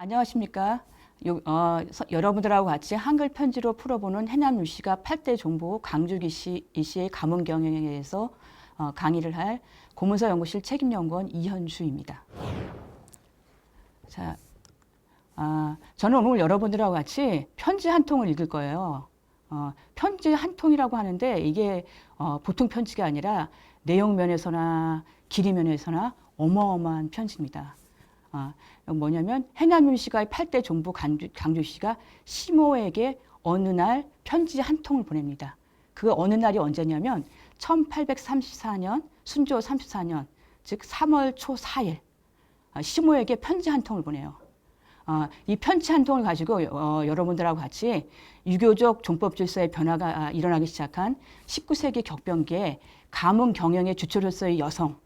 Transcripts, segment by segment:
안녕하십니까. 여러분들하고 같이 한글 편지로 풀어보는 해남유씨가 8대 종보 강주기 이씨의 가문 경영에 대해서 강의를 할 고문서 연구실 책임연구원 이현주입니다. 자, 저는 오늘 여러분들하고 같이 편지 한 통을 읽을 거예요. 편지 한 통이라고 하는데 이게 보통 편지가 아니라 내용 면에서나 길이 면에서나 어마어마한 편지입니다. 뭐냐면 해남유씨가 8대 종부 강주씨가 시모에게 어느 날 편지 한 통을 보냅니다. 그 어느 날이 언제냐면 1834년 순조 34년 즉 3월 초 4일 시모에게 편지 한 통을 보내요. 이 편지 한 통을 가지고 여러분들하고 같이 유교적 종법 질서의 변화가 일어나기 시작한 19세기 격변기에 가문 경영의 주체로서의 여성,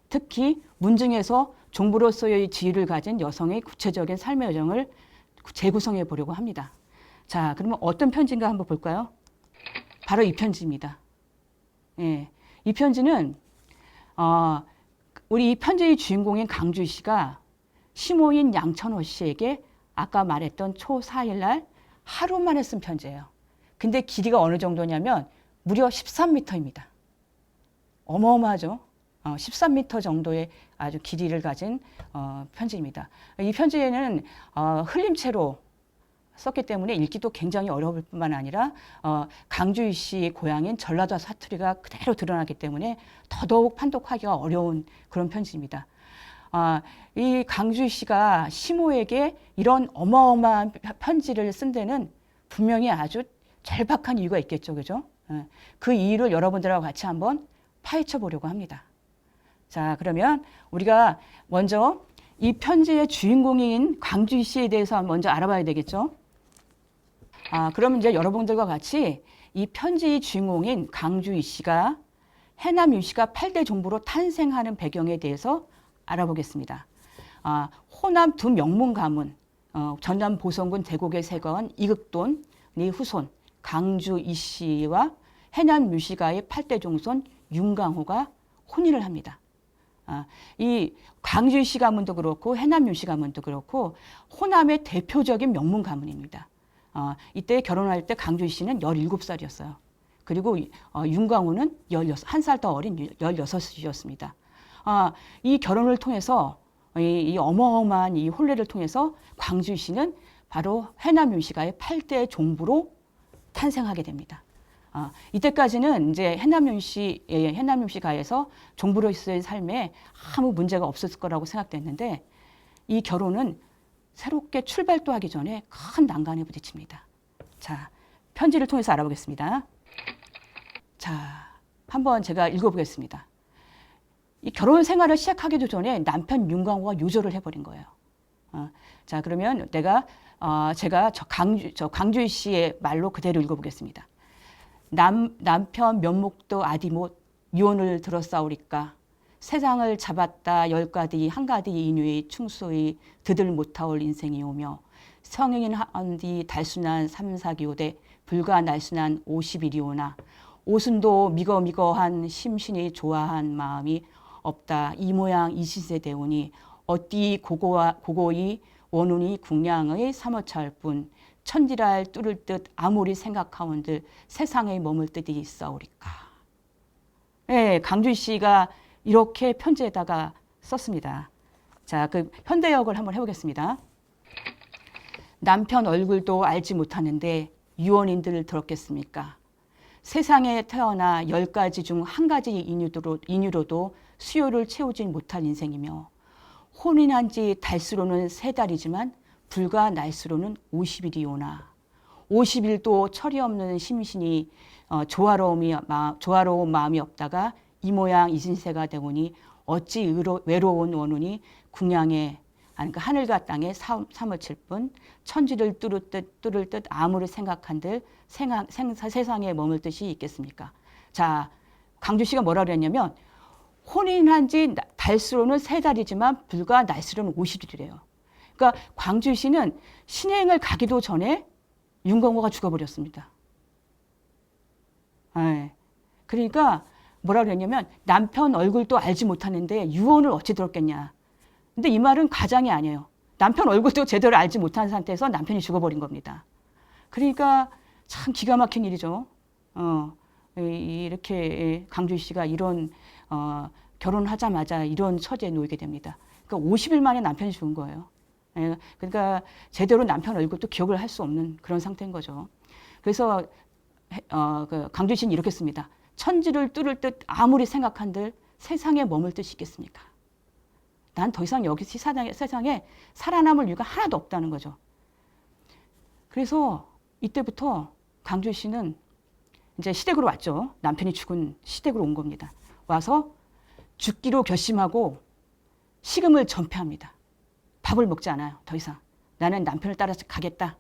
특히 문중에서 종부로서의 지위를 가진 여성의 구체적인 삶의 여정을 재구성해 보려고 합니다. 자, 그러면 어떤 편지인가 한번 볼까요? 바로 이 편지입니다. 예, 이 편지는 우리 이 편지의 주인공인 강주 씨가 시모인 양천호 씨에게 아까 말했던 초 4일 날 하루 만에 쓴 편지예요. 근데 길이가 어느 정도냐면 무려 13m입니다. 어마어마하죠? 13m 정도의 아주 길이를 가진 편지입니다. 이 편지에는 흘림체로 썼기 때문에 읽기도 굉장히 어려울 뿐만 아니라 강주희 씨의 고향인 전라도 사투리가 그대로 드러나기 때문에 더더욱 판독하기가 어려운 그런 편지입니다. 이 강주희 씨가 시모에게 이런 어마어마한 편지를 쓴 데는 분명히 아주 절박한 이유가 있겠죠, 그죠? 그 이유를 여러분들하고 같이 한번 파헤쳐 보려고 합니다. 자, 그러면 우리가 먼저 이 편지의 주인공인 강주희 씨에 대해서 먼저 알아봐야 되겠죠? 그러면 이제 여러분들과 같이 이 편지의 주인공인 강주희 씨가 해남유씨가 8대 종부로 탄생하는 배경에 대해서 알아보겠습니다. 호남 두 명문 가문, 전남 보성군 대곡의 세거원 이극돈의 후손 강주희 씨와 해남유씨가의 8대 종손 윤강호가 혼인을 합니다. 이 강주희 씨 가문도 그렇고 해남유씨 가문도 그렇고 호남의 대표적인 명문 가문입니다. 이때 결혼할 때 강주희 씨는 17살이었어요. 그리고 윤광호는 1살 더 어린 16이었습니다. 이 결혼을 통해서 이 어마어마한 이 혼례를 통해서 강주희 씨는 바로 해남유씨가의 8대 종부로 탄생하게 됩니다. 이때까지는 이제 해남유씨 가에서 종부로서의 삶에 아무 문제가 없었을 거라고 생각됐는데 이 결혼은 새롭게 출발도 하기 전에 큰 난관에 부딪힙니다. 자, 편지를 통해서 알아보겠습니다. 자, 한번 제가 읽어보겠습니다. 이 결혼 생활을 시작하기도 전에 남편 윤광호가 요절을 해버린 거예요. 자, 그러면 제가 강주희 씨의 말로 그대로 읽어보겠습니다. 남편 면목도 아디못 유언을 들었사오리까 세상을 잡았다 열가디 한가디 인유의 충수의 드들 못하올 인생이 오며 성행인 한디 달순한 3,4기오대 불과 날순한 50일이 오나 오순도 미거미거한 심신이 좋아한 마음이 없다 이 모양 이 시세 되오니 어디 고고이 원운이 궁량의 사모차할 뿐 천지랄 뚫을 듯 아무리 생각하온들 세상에 머물 듯이 있사오리까. 네, 강주희 씨가 이렇게 편지에다가 썼습니다. 자, 그 현대역을 한번 해보겠습니다. 남편 얼굴도 알지 못하는데 유언인들 들었겠습니까? 세상에 태어나 10가지 중 한 가지 인유로도 수요를 채우지 못할 인생이며 혼인한 지 달수로는 3달이지만 불과 날수로는 50일이 오나 50일도 철이 없는 심신이 조화로운 마음이 없다가 이 모양 이 신세가 되오니 어찌 외로운 원운이 궁양에 그러니까 하늘과 땅에 사무칠 뿐 천지를 뚫을 듯 아무리 생각한들 세상에 머물 듯이 있겠습니까? 자, 강주 씨가 뭐라 그랬냐면 혼인한 지 달수로는 3달이지만 불과 날수로는 50일이래요. 그러니까 광주희 씨는 신행을 가기도 전에 윤광호가 죽어버렸습니다. 네. 그러니까 뭐라 그랬냐면 남편 얼굴도 알지 못하는데 유언을 어찌 들었겠냐. 근데 이 말은 가장이 아니에요. 남편 얼굴도 제대로 알지 못한 상태에서 남편이 죽어버린 겁니다. 그러니까 참 기가 막힌 일이죠. 이렇게 강주희 씨가 이런 결혼하자마자 이런 처지에 놓이게 됩니다. 그러니까 50일 만에 남편이 죽은 거예요. 그러니까 제대로 남편 얼굴도 기억을 할 수 없는 그런 상태인 거죠. 그래서 그 강주희 씨는 이렇게 씁니다. 천지를 뚫을 듯 아무리 생각한들 세상에 머물 듯 있겠습니까? 난 더 이상 여기 세상에 살아남을 이유가 하나도 없다는 거죠. 그래서 이때부터 강주희 씨는 이제 시댁으로 왔죠. 남편이 죽은 시댁으로 온 겁니다. 와서 죽기로 결심하고 식음을 전폐합니다. 밥을 먹지 않아요. 더 이상. 나는 남편을 따라서 가겠다.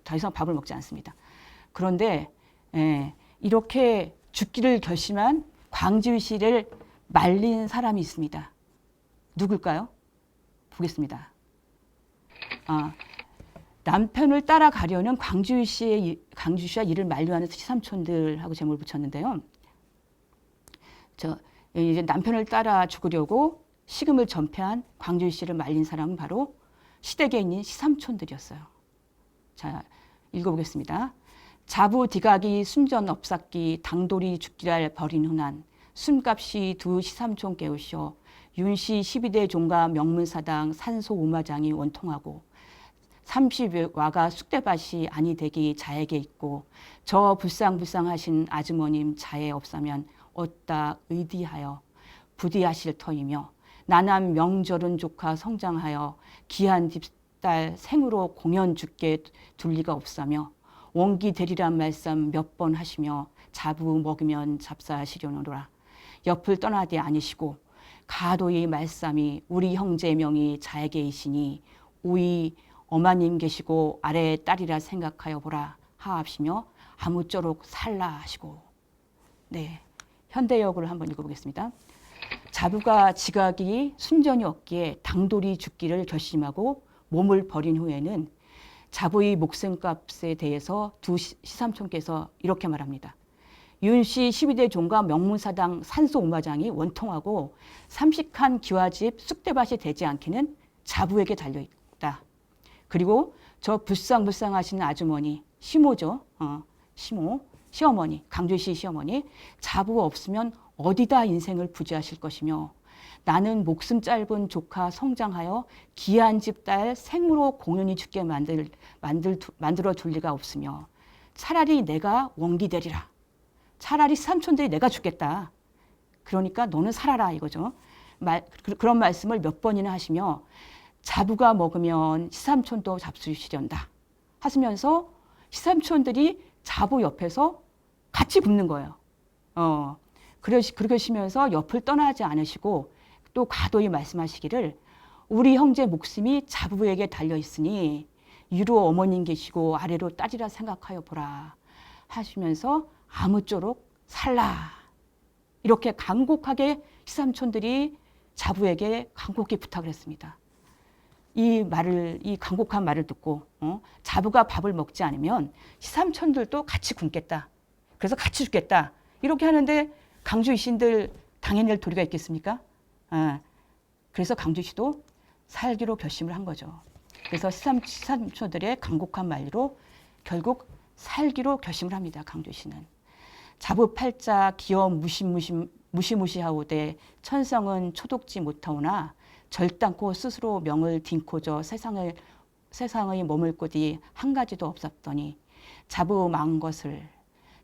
더 이상 밥을 먹지 않습니다. 그런데 이렇게 죽기를 결심한 강주희 씨를 말린 사람이 있습니다. 누굴까요? 보겠습니다. 남편을 따라가려는 강주희 씨와 이를 만류하는 시삼촌들하고 제목을 붙였는데요. 이제 남편을 따라 죽으려고 식음을 전폐한 강주희 씨를 말린 사람은 바로 시댁에 있는 시삼촌들이었어요. 자, 읽어보겠습니다. 자부 디가기 순전 업삭기 당돌이 죽기랄 버린 흔한 숨값이 두 시삼촌 깨우시오 윤씨 12대 종가 명문사당 산소 우마장이 원통하고 30와가 쑥대밭이 아니 되기 자에게 있고 저 불쌍불쌍하신 아주머님 자에 없사면 어따 의디하여 부디하실 터이며 나남 명절은 조카 성장하여 귀한 집딸 생으로 공연 죽게 둘 리가 없사며 원기 되리란 말씀 몇 번 하시며 자부 먹으면 잡사하시려노라 옆을 떠나되 아니시고 가도의 말씀이 우리 형제 명이 자에게 있으니 우이 어마님 계시고 아래 딸이라 생각하여 보라 하옵시며 아무쪼록 살라 하시고. 네, 현대역을 한번 읽어보겠습니다. 자부가 지각이 순전히 없기에 당돌이 죽기를 결심하고 몸을 버린 후에는 자부의 목숨값에 대해서 두 시삼촌께서 이렇게 말합니다. 윤씨 12대 종과 명문사당 산소 우마장이 원통하고 30칸 기와집 쑥대밭이 되지 않기는 자부에게 달려있다. 그리고 저 불쌍불쌍하신 아주머니, 시모죠. 시어머니, 강주희 씨 시어머니. 자부 없으면 어디다 인생을 부지하실 것이며 나는 목숨 짧은 조카 성장하여 귀한 집 딸 생으로 공연히 죽게 만들어 둘 리가 없으며 차라리 내가 원기 되리라. 차라리 삼촌들이 내가 죽겠다. 그러니까 너는 살아라 이거죠. 그런 말씀을 몇 번이나 하시며 자부가 먹으면 시삼촌도 잡수시련다 하시면서 시삼촌들이 자부 옆에서 같이 굶는 거예요. 그러시면서 옆을 떠나지 않으시고 또 가도히 말씀하시기를 우리 형제 목숨이 자부에게 달려있으니 위로 어머님 계시고 아래로 딸이라 생각하여 보라 하시면서 아무쪼록 살라. 이렇게 간곡하게 시삼촌들이 자부에게 간곡히 부탁을 했습니다. 이 간곡한 말을 듣고 자부가 밥을 먹지 않으면 시삼촌들도 같이 굶겠다. 그래서 같이 죽겠다. 이렇게 하는데 강주희 씨들 당해낼 도리가 있겠습니까? 그래서 강주희 씨도 살기로 결심을 한 거죠. 그래서 시삼촌들의 간곡한 말로 결국 살기로 결심을 합니다. 강주희 씨는. 자부 팔자 기어 무시무시하오되 천성은 초독지 못하오나 절단코 스스로 명을 딩코져 세상의 머물곳이 한 가지도 없었더니 자부 망 것을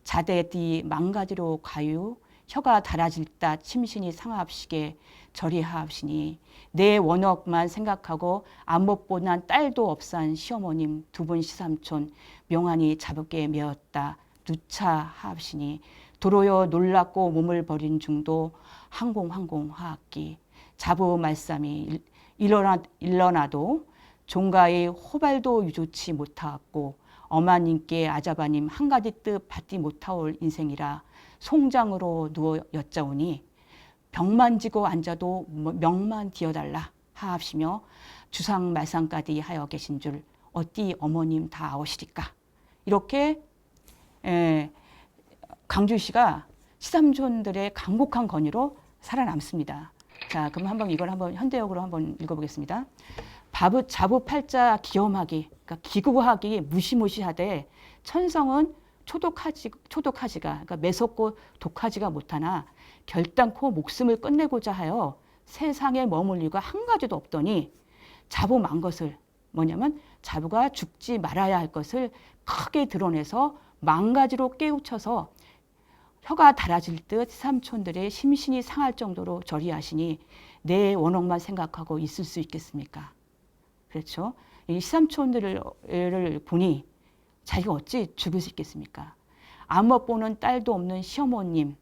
자대디 망가지로 가유 혀가 달아질 다 침신이 상하옵시게 저리하옵시니 내 원억만 생각하고 안목보난 딸도 없산 시어머님 두 분 시삼촌 명안히 자부게 메었다 누차하옵시니 도로여 놀랍고 몸을 버린 중도 항공하옵기 자부 말씀이 일러나도 종가의 호발도 유조치 못하옵고 어마님께 아자바님 한 가지 뜻 받지 못하올 인생이라 송장으로 누워 여짜오니 병만 지고 앉아도 명만 뒤어달라 하옵시며 주상 말상까지 하여 계신 줄 어찌 어머님 다 아오시리까. 이렇게 강주희 씨가 시삼촌들의 간곡한 건의로 살아남습니다. 자, 그럼 이걸 한번 현대역으로 한번 읽어보겠습니다. 자부팔자 기엄하기, 그러니까 기구하기 무시무시하되 천성은 초독하지가, 그러니까 매섭고 독하지가 못하나 결단코 목숨을 끝내고자 하여 세상에 머물 이유가 한 가지도 없더니 자부만 것을, 뭐냐면 자부가 죽지 말아야 할 것을 크게 드러내서 망가지로 깨우쳐서 혀가 달아질 듯 삼촌들의 심신이 상할 정도로 저리하시니 내 원억만 생각하고 있을 수 있겠습니까? 그렇죠. 이 시삼촌들을 보니 자기가 어찌 죽을 수 있겠습니까? 아무 보는 딸도 없는 시어머님,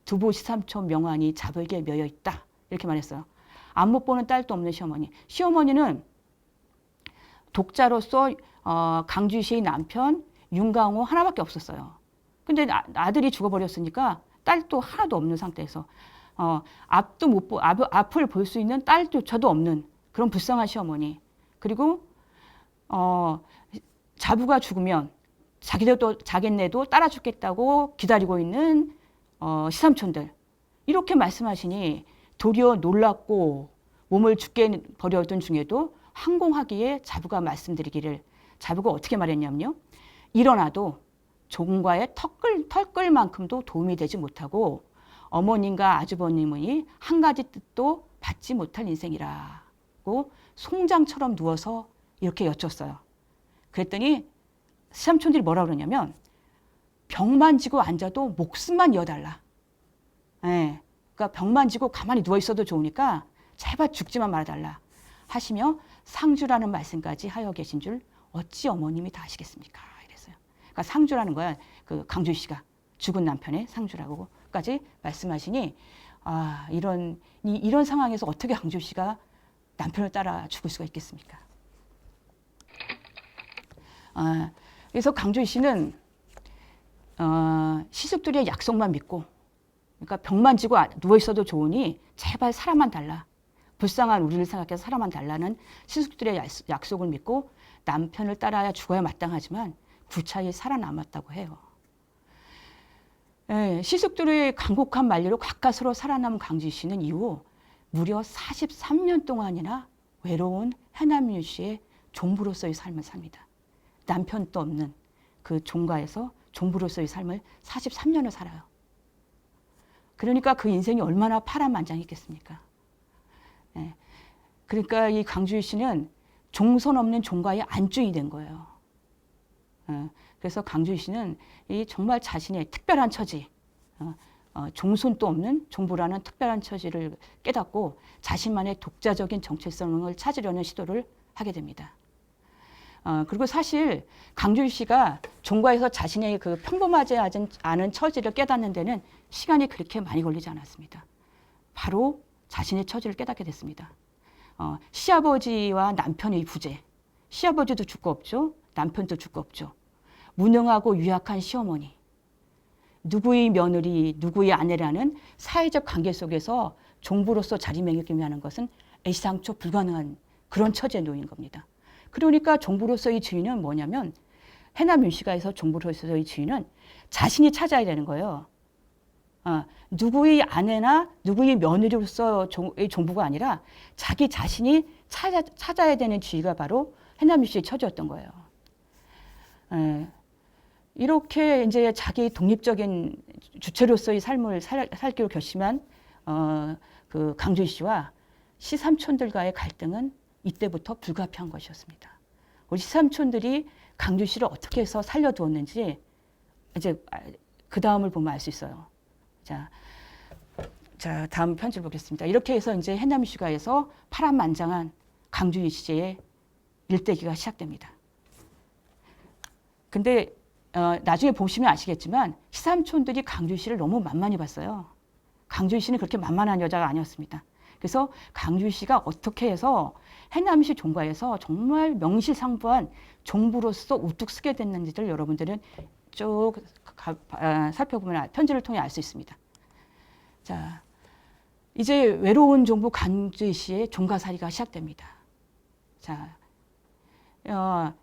두부 시삼촌 명환이 자부에게 매여 있다. 이렇게 말했어요. 아무 보는 딸도 없는 시어머니. 시어머니는 독자로서 강주시의 남편 윤강호 하나밖에 없었어요. 근데 아들이 죽어버렸으니까 딸도 하나도 없는 상태에서 앞을 볼 수 있는 딸조차도 없는 그런 불쌍한 시어머니. 그리고 자부가 죽으면 자기네도 따라 죽겠다고 기다리고 있는 시삼촌들. 이렇게 말씀하시니 도리어 놀랍고 몸을 죽게 버려둔 중에도 항공하기에 자부가 말씀드리기를, 자부가 어떻게 말했냐면요. 일어나도 종과의 턱끌만큼도 도움이 되지 못하고 어머님과 아주버님이 한 가지 뜻도 받지 못할 인생이라고 송장처럼 누워서 이렇게 여쭸어요. 그랬더니 시삼촌들이 뭐라 그러냐면 병만 지고 앉아도 목숨만 이어달라. 예, 그러니까 병만 지고 가만히 누워 있어도 좋으니까 제발 죽지만 말아달라 하시며 상주라는 말씀까지 하여 계신 줄 어찌 어머님이 다 아시겠습니까? 이랬어요. 그러니까 상주라는 거야. 그 강주 씨가 죽은 남편의 상주라고까지 말씀하시니 이런 상황에서 어떻게 강주 씨가 남편을 따라 죽을 수가 있겠습니까? 그래서 강주 씨는 시숙들의 약속만 믿고, 그러니까 병만 지고 누워 있어도 좋으니 제발 살아만 달라. 불쌍한 우리를 생각해서 살아만 달라는 시숙들의 약속을 믿고 남편을 따라야 죽어야 마땅하지만 구차히 살아남았다고 해요. 시숙들의 간곡한 만리로 가까스로 살아남은 강주 씨는 이후 무려 43년 동안이나 외로운 해남윤 씨의 종부로서의 삶을 삽니다. 남편도 없는 그 종가에서 종부로서의 삶을 43년을 살아요. 그러니까 그 인생이 얼마나 파란만장했겠습니까? 그러니까 이 강주희 씨는 종손 없는 종가의 안주인이 된 거예요. 그래서 강주희 씨는 이 정말 자신의 특별한 처지, 종손도 없는 종부라는 특별한 처지를 깨닫고 자신만의 독자적인 정체성을 찾으려는 시도를 하게 됩니다. 그리고 사실 강주희 씨가 종가에서 자신의 그 평범하지 않은 처지를 깨닫는 데는 시간이 그렇게 많이 걸리지 않았습니다. 바로 자신의 처지를 깨닫게 됐습니다. 시아버지와 남편의 부재, 시아버지도 죽고 없죠. 남편도 죽고 없죠. 무능하고 유약한 시어머니, 누구의 며느리, 누구의 아내라는 사회적 관계 속에서 종부로서 자리매김하는 것은 애시당초 불가능한 그런 처지에 놓인 겁니다. 그러니까 종부로서의 지위는 뭐냐면, 해남 윤씨가에서 종부로서의 지위는 자신이 찾아야 되는 거예요. 누구의 아내나 누구의 며느리로서의 종부가 아니라 자기 자신이 찾아야 되는 지위가 바로 해남 윤씨의 처지였던 거예요. 이렇게 이제 자기 독립적인 주체로서의 삶을 살기로 결심한 그 강주희 씨와 시삼촌들과의 갈등은 이때부터 불가피한 것이었습니다. 우리 시삼촌들이 강주희 씨를 어떻게 해서 살려두었는지 이제 그 다음을 보면 알 수 있어요. 자, 다음 편지를 보겠습니다. 이렇게 해서 이제 해남 휴가에서 파란만장한 강주희 씨의 일대기가 시작됩니다. 근데 나중에 보시면 아시겠지만 시삼촌들이 강주희 씨를 너무 만만히 봤어요. 강주희 씨는 그렇게 만만한 여자가 아니었습니다. 그래서 강주희 씨가 어떻게 해서 해남시 종가에서 정말 명실상부한 종부로서 우뚝 서게 됐는지를 여러분들은 쭉 살펴보면 편지를 통해 알 수 있습니다. 자, 이제 외로운 종부 강주희 씨의 종가살이가 시작됩니다. 자,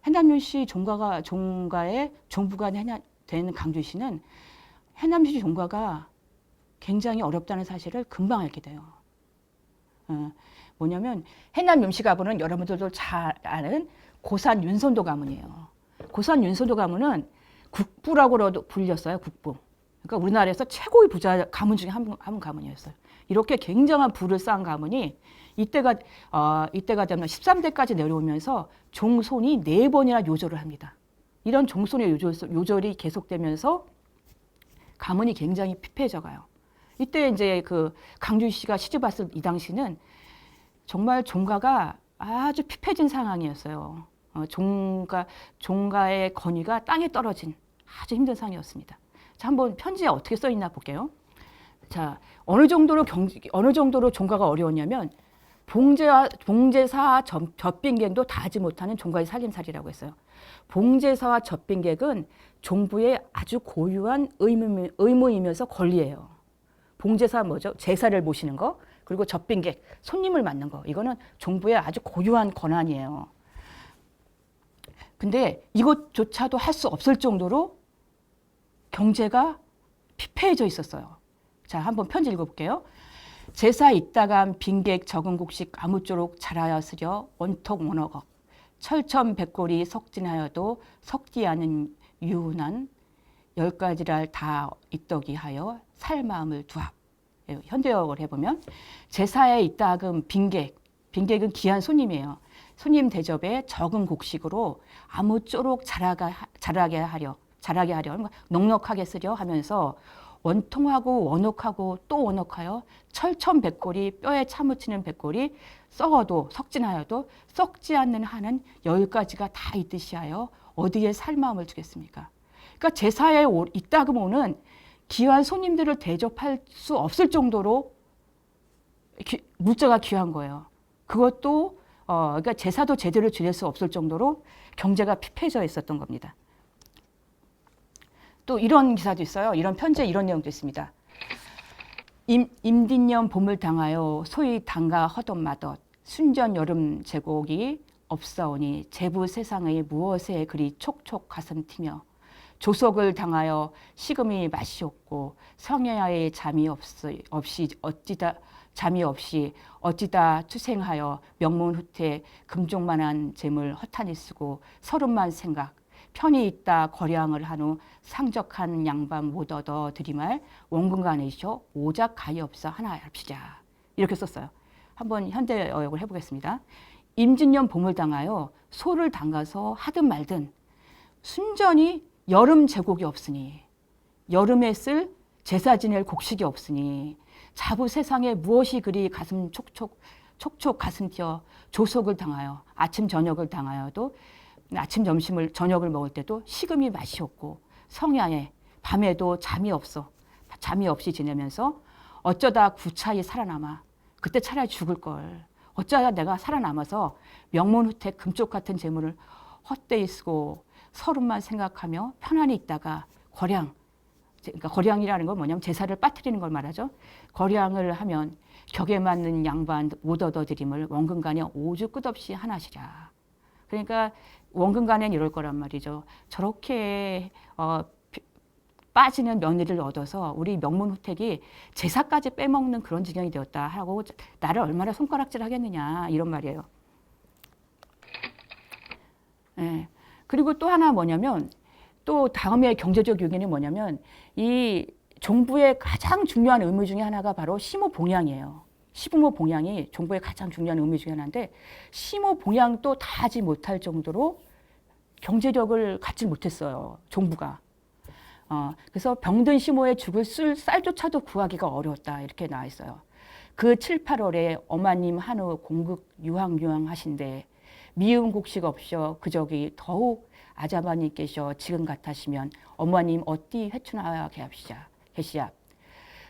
해남시 종가의 종부가 된 강주희 씨는 해남시 종가가 굉장히 어렵다는 사실을 금방 알게 돼요. 뭐냐면 해남 임시 가문은 여러분들도 잘 아는 고산 윤선도 가문이에요. 고산 윤선도 가문은 국부라고도 불렸어요. 국부. 그러니까 우리나라에서 최고의 부자 가문 중에 한 가문이었어요. 이렇게 굉장한 부를 쌓은 가문이 이때가 되면 13대까지 내려오면서 종손이 4번이나 요절을 합니다. 이런 종손의 요절이 계속되면서 가문이 굉장히 피폐해져 가요. 이때 이제 그 강주씨가 시집 왔을 이 당시는 정말 종가가 아주 피폐해진 상황이었어요. 종가의 권위가 땅에 떨어진 아주 힘든 상황이었습니다. 자, 한번 편지에 어떻게 써 있나 볼게요. 자, 어느 정도로 종가가 어려웠냐면 봉제사와 젖빈객도 다 하지 못하는 종가의 살림살이라고 했어요. 봉제사와 젖빈객은 종부의 아주 고유한 의무이면서 권리예요. 봉제사 뭐죠? 제사를 모시는 거, 그리고 젖빈객, 손님을 맞는 거. 이거는 종부의 아주 고유한 권한이에요. 근데 이것조차도 할 수 없을 정도로 경제가 피폐해져 있었어요. 자, 한번 편지 읽어볼게요. 제사 있다간 빈객 적은 곡식 아무쪼록 자라였으려 원톡 원어걱 철천백골이 석진하여도 석지 않은 유난 10가지랄 다 있더기 하여 살 마음을 두합. 현대어를 해보면 제사에 있다금 빈객은 귀한 손님이에요. 손님 대접에 적은 곡식으로 아무쪼록 자라게 하려 넉넉하게 쓰려 하면서 원통하고 원옥하고 또 원옥하여 철천백골이 뼈에 차묻히는 백골이 썩어도 석진하여도 썩지 않는 한은 10가지가 다 있듯이 하여 어디에 살 마음을 두겠습니까? 그러니까 제사에 이따금 오는 귀한 손님들을 대접할 수 없을 정도로 물자가 귀한 거예요. 그것도 그러니까 제사도 제대로 지낼 수 없을 정도로 경제가 피폐해져 있었던 겁니다. 또 이런 기사도 있어요. 이런 편지에 이런 내용도 있습니다. 임딘년 봄을 당하여 소위 당가 허덧마덧 순전 여름 제곡이 없사오니 제부 세상의 무엇에 그리 촉촉 가슴 튀며 조석을 당하여 식음이 맛이 없고 성야의 잠이 어찌다 투생하여 명문 후퇴 금종만한 재물 허탄히 쓰고 서른만 생각 편히 있다 거량을 한 후 상적한 양반 못 얻어 드리말 원근간에시오 오작 가히 없어 하나 합시자. 이렇게 썼어요. 한번 현대어역을 해보겠습니다. 임진년 봄을 당하여 소를 담가서 하든 말든 순전히 여름 제곡이 없으니 여름에 쓸 제사 지낼 곡식이 없으니 자부 세상에 무엇이 그리 가슴 촉촉 가슴 튀어 조속을 당하여 아침 저녁을 당하여도 아침 점심을 저녁을 먹을 때도 식음이 맛이 없고 성야에 밤에도 잠이 없이 지내면서 어쩌다 구차히 살아남아 그때 차라리 죽을 걸 어쩌다 내가 살아남아서 명문후택 금쪽 같은 재물을 헛되이 쓰고 서름만 생각하며 편안히 있다가 그러니까 거량이라는 건 뭐냐면 제사를 빠뜨리는 걸 말하죠. 거량을 하면 격에 맞는 양반 못 얻어들임을 원근간에 오주 끝없이 하나시랴. 그러니까 원근간엔 이럴 거란 말이죠. 저렇게 빠지는 며느리를 얻어서 우리 명문후택이 제사까지 빼먹는 그런 지경이 되었다 하고 나를 얼마나 손가락질 하겠느냐 이런 말이에요. 네. 그리고 또 하나 뭐냐면 또 다음에 경제적 요인이 뭐냐면 이 종부의 가장 중요한 의무 중에 하나가 바로 시모봉양이에요. 시부모봉양이 종부의 가장 중요한 의무 중에 하나인데 시모봉양도 다 하지 못할 정도로 경제력을 갖지 못했어요. 종부가. 그래서 병든 시모의 죽을 쓸 쌀조차도 구하기가 어려웠다 이렇게 나와 있어요. 그 7, 8월에 어마님 한우 공극 유황하신데 미음 곡식 없어 그저기 더욱 아자마님께서 지금 같으시면 어머님 어디 회춘하여 계시야.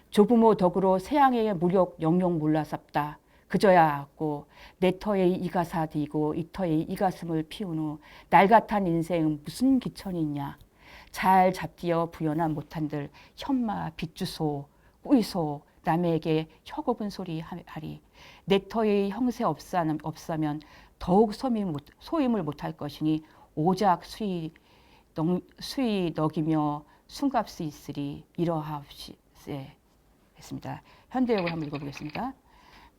조부모 덕으로 세양의 무력 영영 몰라삽다. 그저야 하고 내 터에 이가사 디고 이 터에 이 가슴을 피운 후 날같은 인생 무슨 기천이 있냐. 잘 잡디어 부연한 못한들 현마 빚주소 꾸이소 남에게 혀곱은 소리 하리. 내 터의 형세 없사면 더욱 소임을 못할 것이니 오작 수이 너기며 숨갑수 있으리 이러하옵시세. 했습니다. 현대역을 한번 읽어보겠습니다.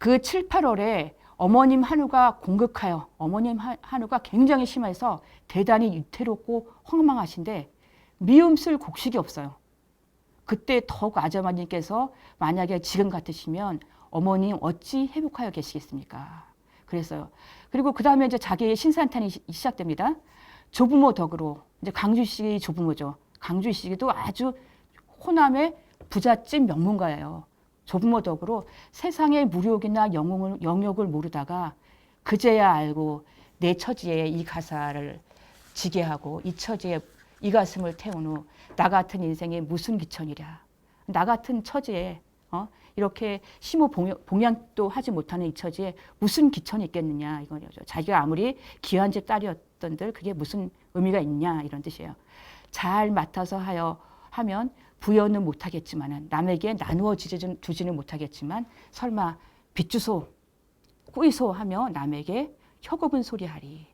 그 7, 8월에 어머님 한우가 공극하여 어머님 한우가 굉장히 심해서 대단히 위태롭고 황망하신데 미움 쓸 곡식이 없어요. 그때 더욱 아주버님께서 만약에 지금 같으시면 어머님 어찌 회복하여 계시겠습니까? 그랬어요. 그리고 그 다음에 이제 자기의 신사한탄이 시작됩니다. 조부모 덕으로, 이제 강주식이 조부모죠. 강주식이도 아주 호남의 부잣집 명문가예요. 조부모 덕으로 세상의 무력이나 영역을 모르다가 그제야 알고 내 처지에 이 가사를 지게 하고 이 처지에 이 가슴을 태운 후 나 같은 인생에 무슨 기천이랴. 나 같은 처지에 이렇게 심호 봉양도 하지 못하는 이 처지에 무슨 기천이 있겠느냐 이거죠. 자기가 아무리 귀한 집 딸이었던들 그게 무슨 의미가 있냐 이런 뜻이에요. 잘 맡아서 하면 부여는 못하겠지만 남에게 나누어 주지는 못하겠지만 설마 빚주소 꾸이소 하며 남에게 혀곱은 소리하리.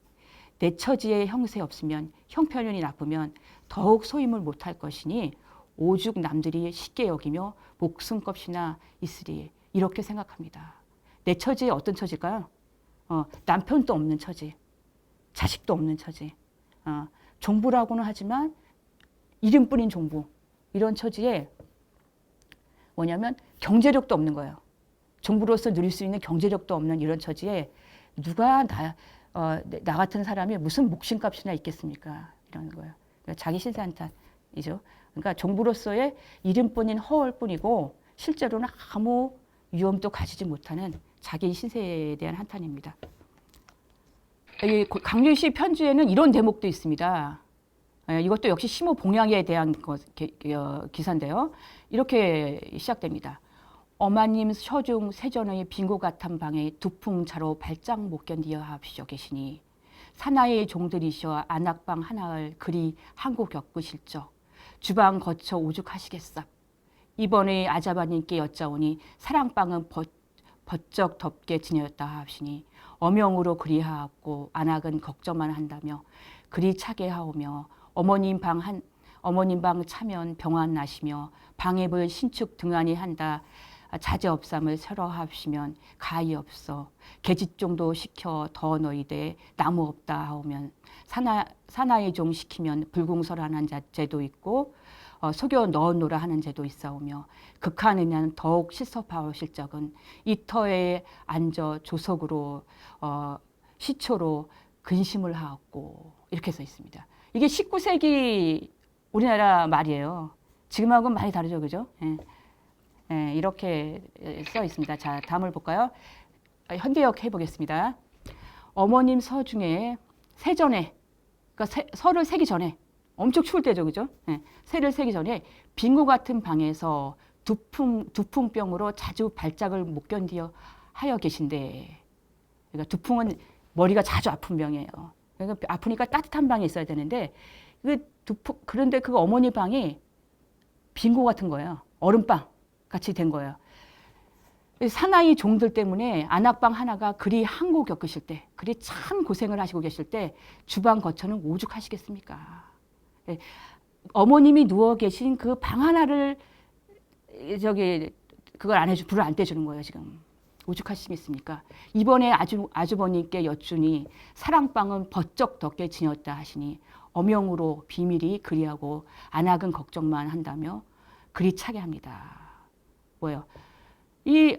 내 처지에 형세 없으면 형편이 나쁘면 더욱 소임을 못할 것이니 오죽 남들이 쉽게 여기며 목숨값이나 있으리 이렇게 생각합니다. 내 처지에 어떤 처지일까요? 남편도 없는 처지, 자식도 없는 처지, 종부라고는 하지만 이름뿐인 종부 이런 처지에 뭐냐면 경제력도 없는 거예요. 종부로서 누릴 수 있는 경제력도 없는 이런 처지에 누가 나 같은 사람이 무슨 목숨값이나 있겠습니까? 이런 거예요. 자기 신사한탄이죠. 그러니까 종부로서의 이름뿐인 허월뿐이고 실제로는 아무 위험도 가지지 못하는 자기 신세에 대한 한탄입니다. 강주시 편지에는 이런 대목도 있습니다. 이것도 역시 심호 봉양에 대한 기사인데요. 이렇게 시작됩니다. 어마님 서중 세전의 빈고 같은 방에 두풍차로 발작 못 견디어 하시어 계시니 사나이의 종들이셔 안악방 하나를 그리 한고 겪으실적 주방 거쳐 오죽하시겠쌉. 이번에 아자바님께 여짜오니 사랑방은 버쩍 덥게 지내었다 하시니 어명으로 그리하옵고 안악은 걱정만 한다며 그리 차게 하오며 어머님 방 차면 병환 나시며 방에 볼 신축 등한히 한다 자제 없삼을 새로 합시면 가히 없어 계집종도 시켜 더 너희대 나무 없다 하오면 사나이 종 시키면 불공설하는 제도 있고 속여 넣어놓으라 하는 제도 있사오며 극한이면 더욱 실섭하오실 적은 이 터에 앉아 조석으로 시초로 근심을 하옵고 이렇게 써 있습니다. 이게 19세기 우리나라 말이에요. 지금하고는 많이 다르죠, 그죠? 예, 이렇게 써 있습니다. 자, 다음을 볼까요? 현대역 해보겠습니다. 어머님 서 중에 세전에, 그러니까 서를 세기 전에, 엄청 추울 때죠, 그죠? 예, 세를 세기 전에 빙고 같은 방에서 두풍병으로 자주 발작을 못 견디어 하여 계신데, 그러니까 두풍은 머리가 자주 아픈 병이에요. 그러니까 아프니까 따뜻한 방에 있어야 되는데, 그런데 그 어머니 방이 빙고 같은 거예요. 얼음방 같이 된 거예요. 사나이 종들 때문에 안악방 하나가 그리 한고 겪으실 때, 그리 참 고생을 하시고 계실 때 주방 거처는 오죽하시겠습니까? 어머님이 누워 계신 그 방 하나를 그걸 안 불을 안 떼주는 거예요, 지금. 오죽하시겠습니까? 이번에 아주버님께 여쭈니 사랑방은 버쩍 덥게 지녔다 하시니 어명으로 비밀이 그리하고 안악은 걱정만 한다며 그리 차게 합니다. 뭐예요? 이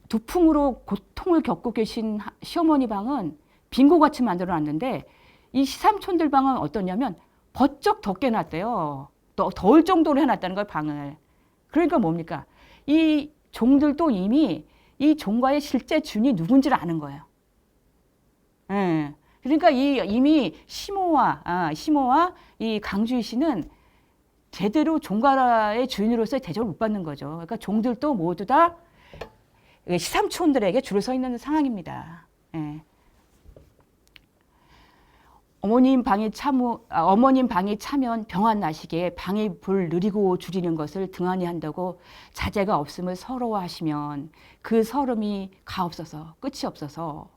두풍으로 고통을 겪고 계신 시어머니 방은 빙고같이 만들어 놨는데 이 시삼촌들 방은 어떠냐면 버쩍 덥게 놨대요. 더울 정도로 해놨다는 거예요, 방을. 그러니까 뭡니까? 이 종들도 이미 이 종과의 실제 주인이 누군지를 아는 거예요. 예. 그러니까 이미 심호와 이 강주희 씨는 제대로 종가의 주인으로서의 대접을 못 받는 거죠. 그러니까 종들도 모두 다 시삼촌들에게 줄을 서 있는 상황입니다. 예. 어머님 방이 차면 병환 나시게 방에 불 느리고 줄이는 것을 등한히 한다고 자제가 없음을 서러워하시면 그 서름이 가없어서 끝이 없어서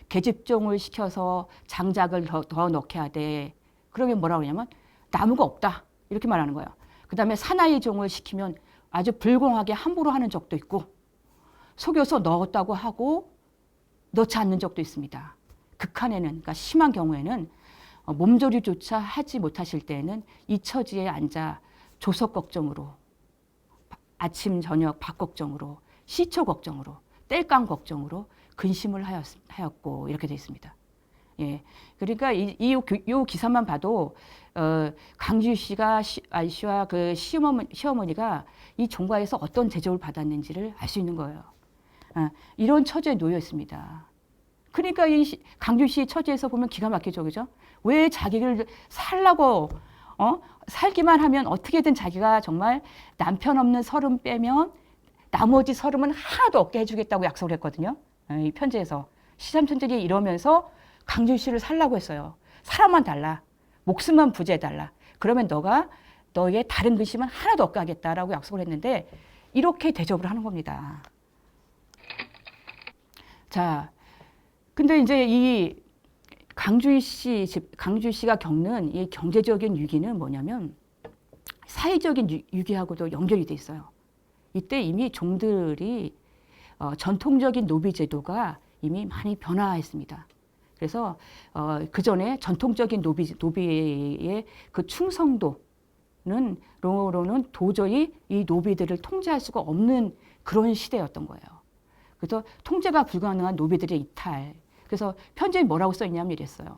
계집종을 시켜서 장작을 더 넣게 하되 그러면 뭐라고 하냐면 나무가 없다 이렇게 말하는 거예요. 그 다음에 사나이 종을 시키면 아주 불공하게 함부로 하는 적도 있고 속여서 넣었다고 하고 넣지 않는 적도 있습니다. 극한에는, 그러니까 심한 경우에는 몸조리조차 하지 못하실 때에는 이 처지에 앉아 조석 걱정으로, 아침 저녁 밥 걱정으로, 시초 걱정으로, 땔감 걱정으로 근심을 하였고 이렇게 되어 있습니다. 예, 그러니까 이 기사만 봐도 강주희 씨가 씨와 그 시어머니가 이 종가에서 어떤 대접을 받았는지를 알 수 있는 거예요. 이런 처지에 놓여 있습니다. 그러니까 이 강주희 씨 처지에서 보면 기가 막히죠, 그죠? 왜 자기를 살라고 살기만 하면 어떻게든 자기가 정말 남편 없는 30 빼면 나머지 30은 하나도 없게 해주겠다고 약속을 했거든요. 이 편지에서 시삼천적이 이러면서 강주희 씨를 살라고 했어요. 사람만 달라, 목숨만 부재해 달라. 그러면 너의 다른 근심은 하나도 없게 하겠다라고 약속을 했는데 이렇게 대접을 하는 겁니다. 자, 근데 이제 이 강주희 씨가 겪는 이 경제적인 위기는 뭐냐면 사회적인 위기하고도 연결이 돼 있어요. 이때 이미 종들이 전통적인 노비 제도가 이미 많이 변화했습니다. 그래서 그 전에 전통적인 노비의 그 충성도는 도저히 이 노비들을 통제할 수가 없는 그런 시대였던 거예요. 그래서 통제가 불가능한 노비들의 이탈. 그래서 편지에 뭐라고 써있냐면 이랬어요.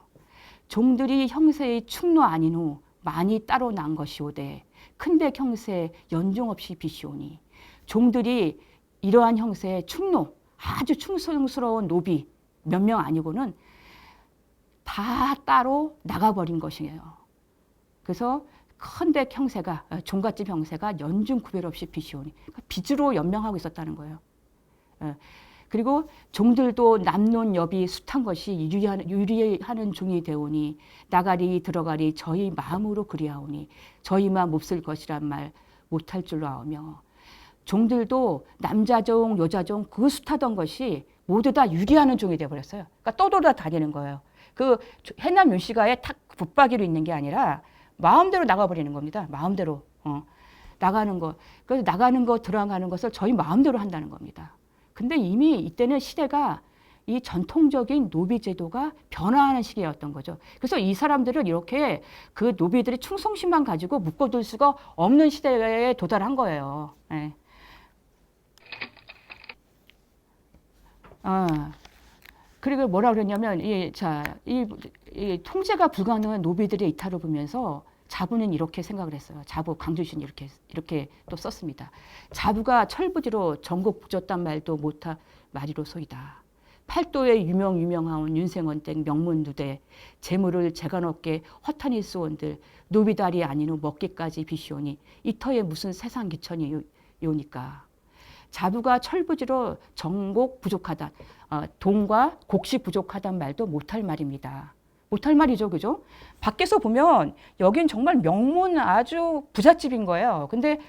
종들이 형세의 충노 아닌 후 많이 따로 난 것이오되 큰백 형세 연종 없이 비시오니 종들이 이러한 형세의 충노, 아주 충성스러운 노비 몇 명 아니고는 다 따로 나가버린 것이에요. 그래서 큰백 형세가, 종갓집 형세가 연중 구별 없이 비시오니 그러니까 빚으로 연명하고 있었다는 거예요. 그리고 종들도 남론 여비 숱한 것이 유리하는 종이 되오니 나가리 들어가리 저희 마음으로 그리하오니 저희만 몹쓸 것이란 말 못할 줄로 아오며 종들도 남자종 여자종 그 숱하던 것이 모두 다 유리하는 종이 되어버렸어요. 그러니까 떠돌아다니는 거예요. 그 해남 윤씨가에 탁 붙박이로 있는 게 아니라 마음대로 나가버리는 겁니다. 마음대로 나가는 거. 그래서 나가는 거 들어가는 것을 저희 마음대로 한다는 겁니다. 근데 이미 이때는 시대가 이 전통적인 노비 제도가 변화하는 시기였던 거죠. 그래서 이 사람들을 이렇게 그 노비들의 충성심만 가지고 묶어둘 수가 없는 시대에 도달한 거예요. 네. 그리고 뭐라 그랬냐면, 이 통제가 불가능한 노비들의 이탈을 보면서 자부는 이렇게 생각을 했어요. 강주시는 이렇게 또 썼습니다. 자부가 철부지로 전국 부졌단 말도 못하 말이로소이다. 팔도에 유명하온 윤생원댁 명문누대 재물을 재간없게 허탄이 쓰온들 노비달이 아닌 후 먹기까지 비시오니 이터에 무슨 세상 기천이 요니까. 자부가 철부지로 전곡 부족하다. 돈과 곡식 부족하단 말도 못할 말입니다. 못할 말이죠, 그죠? 밖에서 보면 여긴 정말 명문 아주 부잣집인 거예요. 근데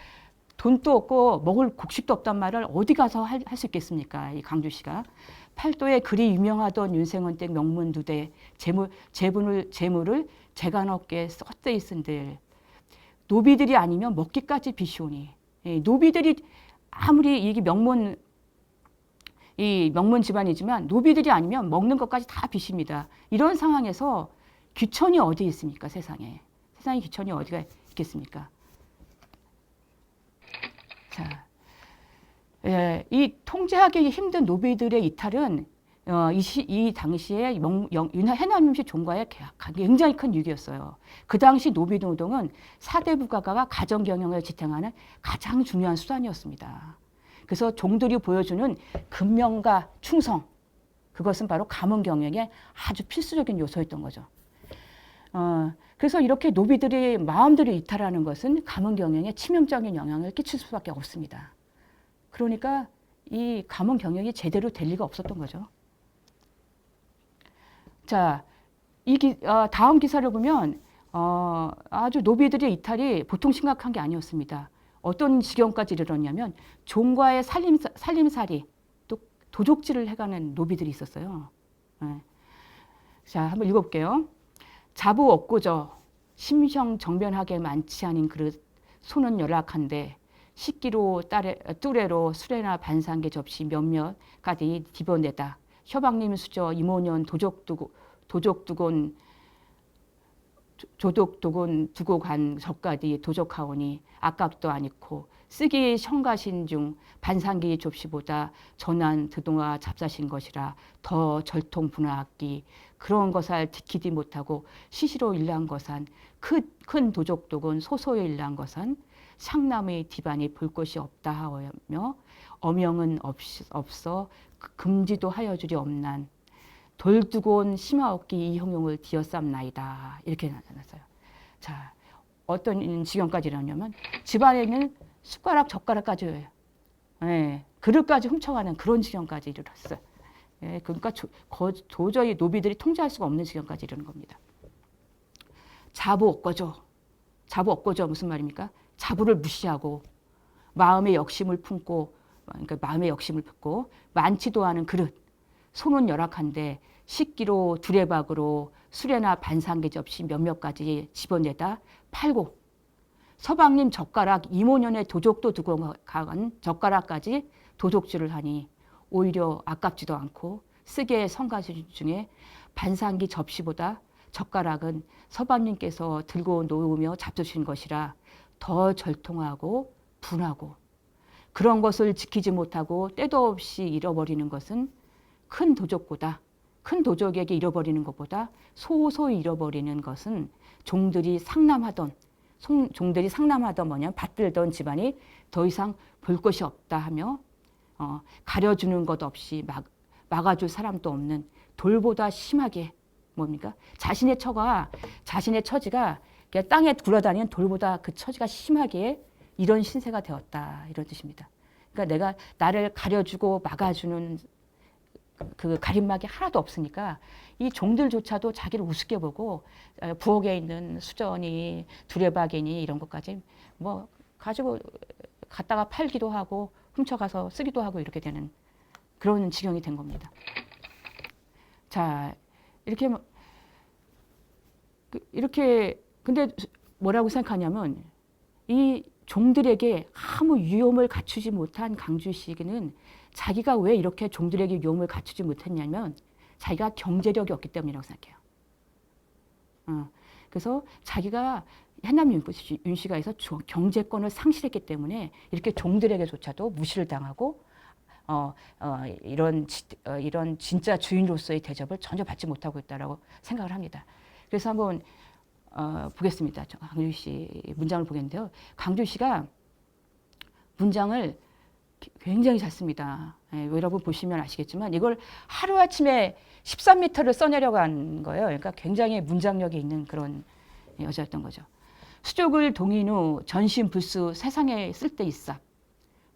돈도 없고 먹을 곡식도 없단 말을 어디 가서 할 수 있겠습니까? 이 강주시가. 팔도에 그리 유명하던 윤생원댁 명문 누대 재물을 재간없게 헛되이 쓴들 노비들이 아니면 먹기까지 비시오니 노비들이 아무리 이게 명문 집안이지만 노비들이 아니면 먹는 것까지 다 빚입니다. 이런 상황에서 귀천이 어디 있습니까? 세상에 귀천이 어디가 있겠습니까? 자, 이 통제하기 힘든 노비들의 이탈은 이 당시에 해남윤씨 종과의 굉장히 큰 위기였어요. 그 당시 노비노동은 4대 부가가가 가정경영을 지탱하는 가장 중요한 수단이었습니다. 그래서 종들이 보여주는 근면과 충성, 그것은 바로 가문경영의 아주 필수적인 요소였던 거죠. 그래서 이렇게 노비들이 마음대로 이탈하는 것은 가문경영에 치명적인 영향을 끼칠 수밖에 없습니다. 그러니까 이 가문경영이 제대로 될 리가 없었던 거죠. 자, 다음 기사를 보면 아주 노비들의 이탈이 보통 심각한 게 아니었습니다. 어떤 지경까지 이르렀냐면 종과의 살림살이 또 도적질을 해가는 노비들이 있었어요. 네. 자, 한번 읽어볼게요. 자부 없고저 심형 정변하게 많지 않은 그릇 손은 열악한데 식기로 뚜레로 수레나 반상계 접시 몇몇까지 뒤집어내다 협왕님 수저 이모년 도적두곤 조독두곤 두고 간 젓가디 도적하오니 아깝도 아니고 쓰기 성가신 중 반상기 접시보다 전한 드동아 잡사신 것이라 더 절통 분하악기 그런 것을 지키지 못하고 시시로 일난 것은 큰 도적독은 소소히 일난 것은 상남의 디반이 볼 것이 없다 하며 어명은 없어 금지도 하여 주리 없난 돌두곤 심하옵기 이 형용을 뒤어쌈나이다 이렇게 나타났어요. 자, 어떤 지경까지 이러냐면 집안에 있는 숟가락 젓가락까지 그릇까지 훔쳐가는 그런 지경까지 이르렀어요. 그러니까 도저히 노비들이 통제할 수가 없는 지경까지 이르는 겁니다. 자부 엇거저 무슨 말입니까? 자부를 무시하고 마음의 욕심을 품고 많지도 않은 그릇 손은 열악한데 식기로 두레박으로 수레나 반상계 접시 몇몇 가지 집어내다 팔고 서방님 젓가락 이모년의 도적도 두고 간 젓가락까지 도적질을 하니 오히려 아깝지도 않고 쓰게 성가시 중에 반상기 접시보다 젓가락은 서방님께서 들고 놓으며 잡수신 것이라 더 절통하고 분하고 그런 것을 지키지 못하고 때도 없이 잃어버리는 것은 큰 도적에게 잃어버리는 것보다 소소히 잃어버리는 것은 종들이 상남하던 뭐냐 받들던 집안이 더 이상 볼 것이 없다 하며 가려주는 것 없이 막아줄 사람도 없는 돌보다 심하게 뭡니까? 자신의 처지가 땅에 굴러다니는 돌보다 그 처지가 심하게 이런 신세가 되었다 이런 뜻입니다. 그러니까 내가 나를 가려주고 막아주는 그 가림막이 하나도 없으니까 이 종들조차도 자기를 우습게 보고 부엌에 있는 수전이 두레박이니 이런 것까지 뭐 가지고 갖다가 팔기도 하고 훔쳐가서 쓰기도 하고 이렇게 되는 그런 지경이 된 겁니다. 자, 이렇게 근데 뭐라고 생각하냐면 이 종들에게 아무 위엄을 갖추지 못한 강주시는 자기가 왜 이렇게 종들에게 위엄을 갖추지 못했냐면 자기가 경제력이 없기 때문이라고 생각해요. 그래서 자기가 해남 윤씨가에서 경제권을 상실했기 때문에 이렇게 종들에게조차도 무시를 당하고 이런 진짜 주인으로서의 대접을 전혀 받지 못하고 있다라고 생각을 합니다. 그래서 한번 보겠습니다. 강주시 문장을 보겠는데요. 강주시가 문장을 굉장히 잘 씁니다. 여러분 보시면 아시겠지만 이걸 하루아침에 13m를 써내려간 거예요. 그러니까 굉장히 문장력이 있는 그런 여자였던 거죠. 수족을 동인 후 전신불수 세상에 쓸데 있어.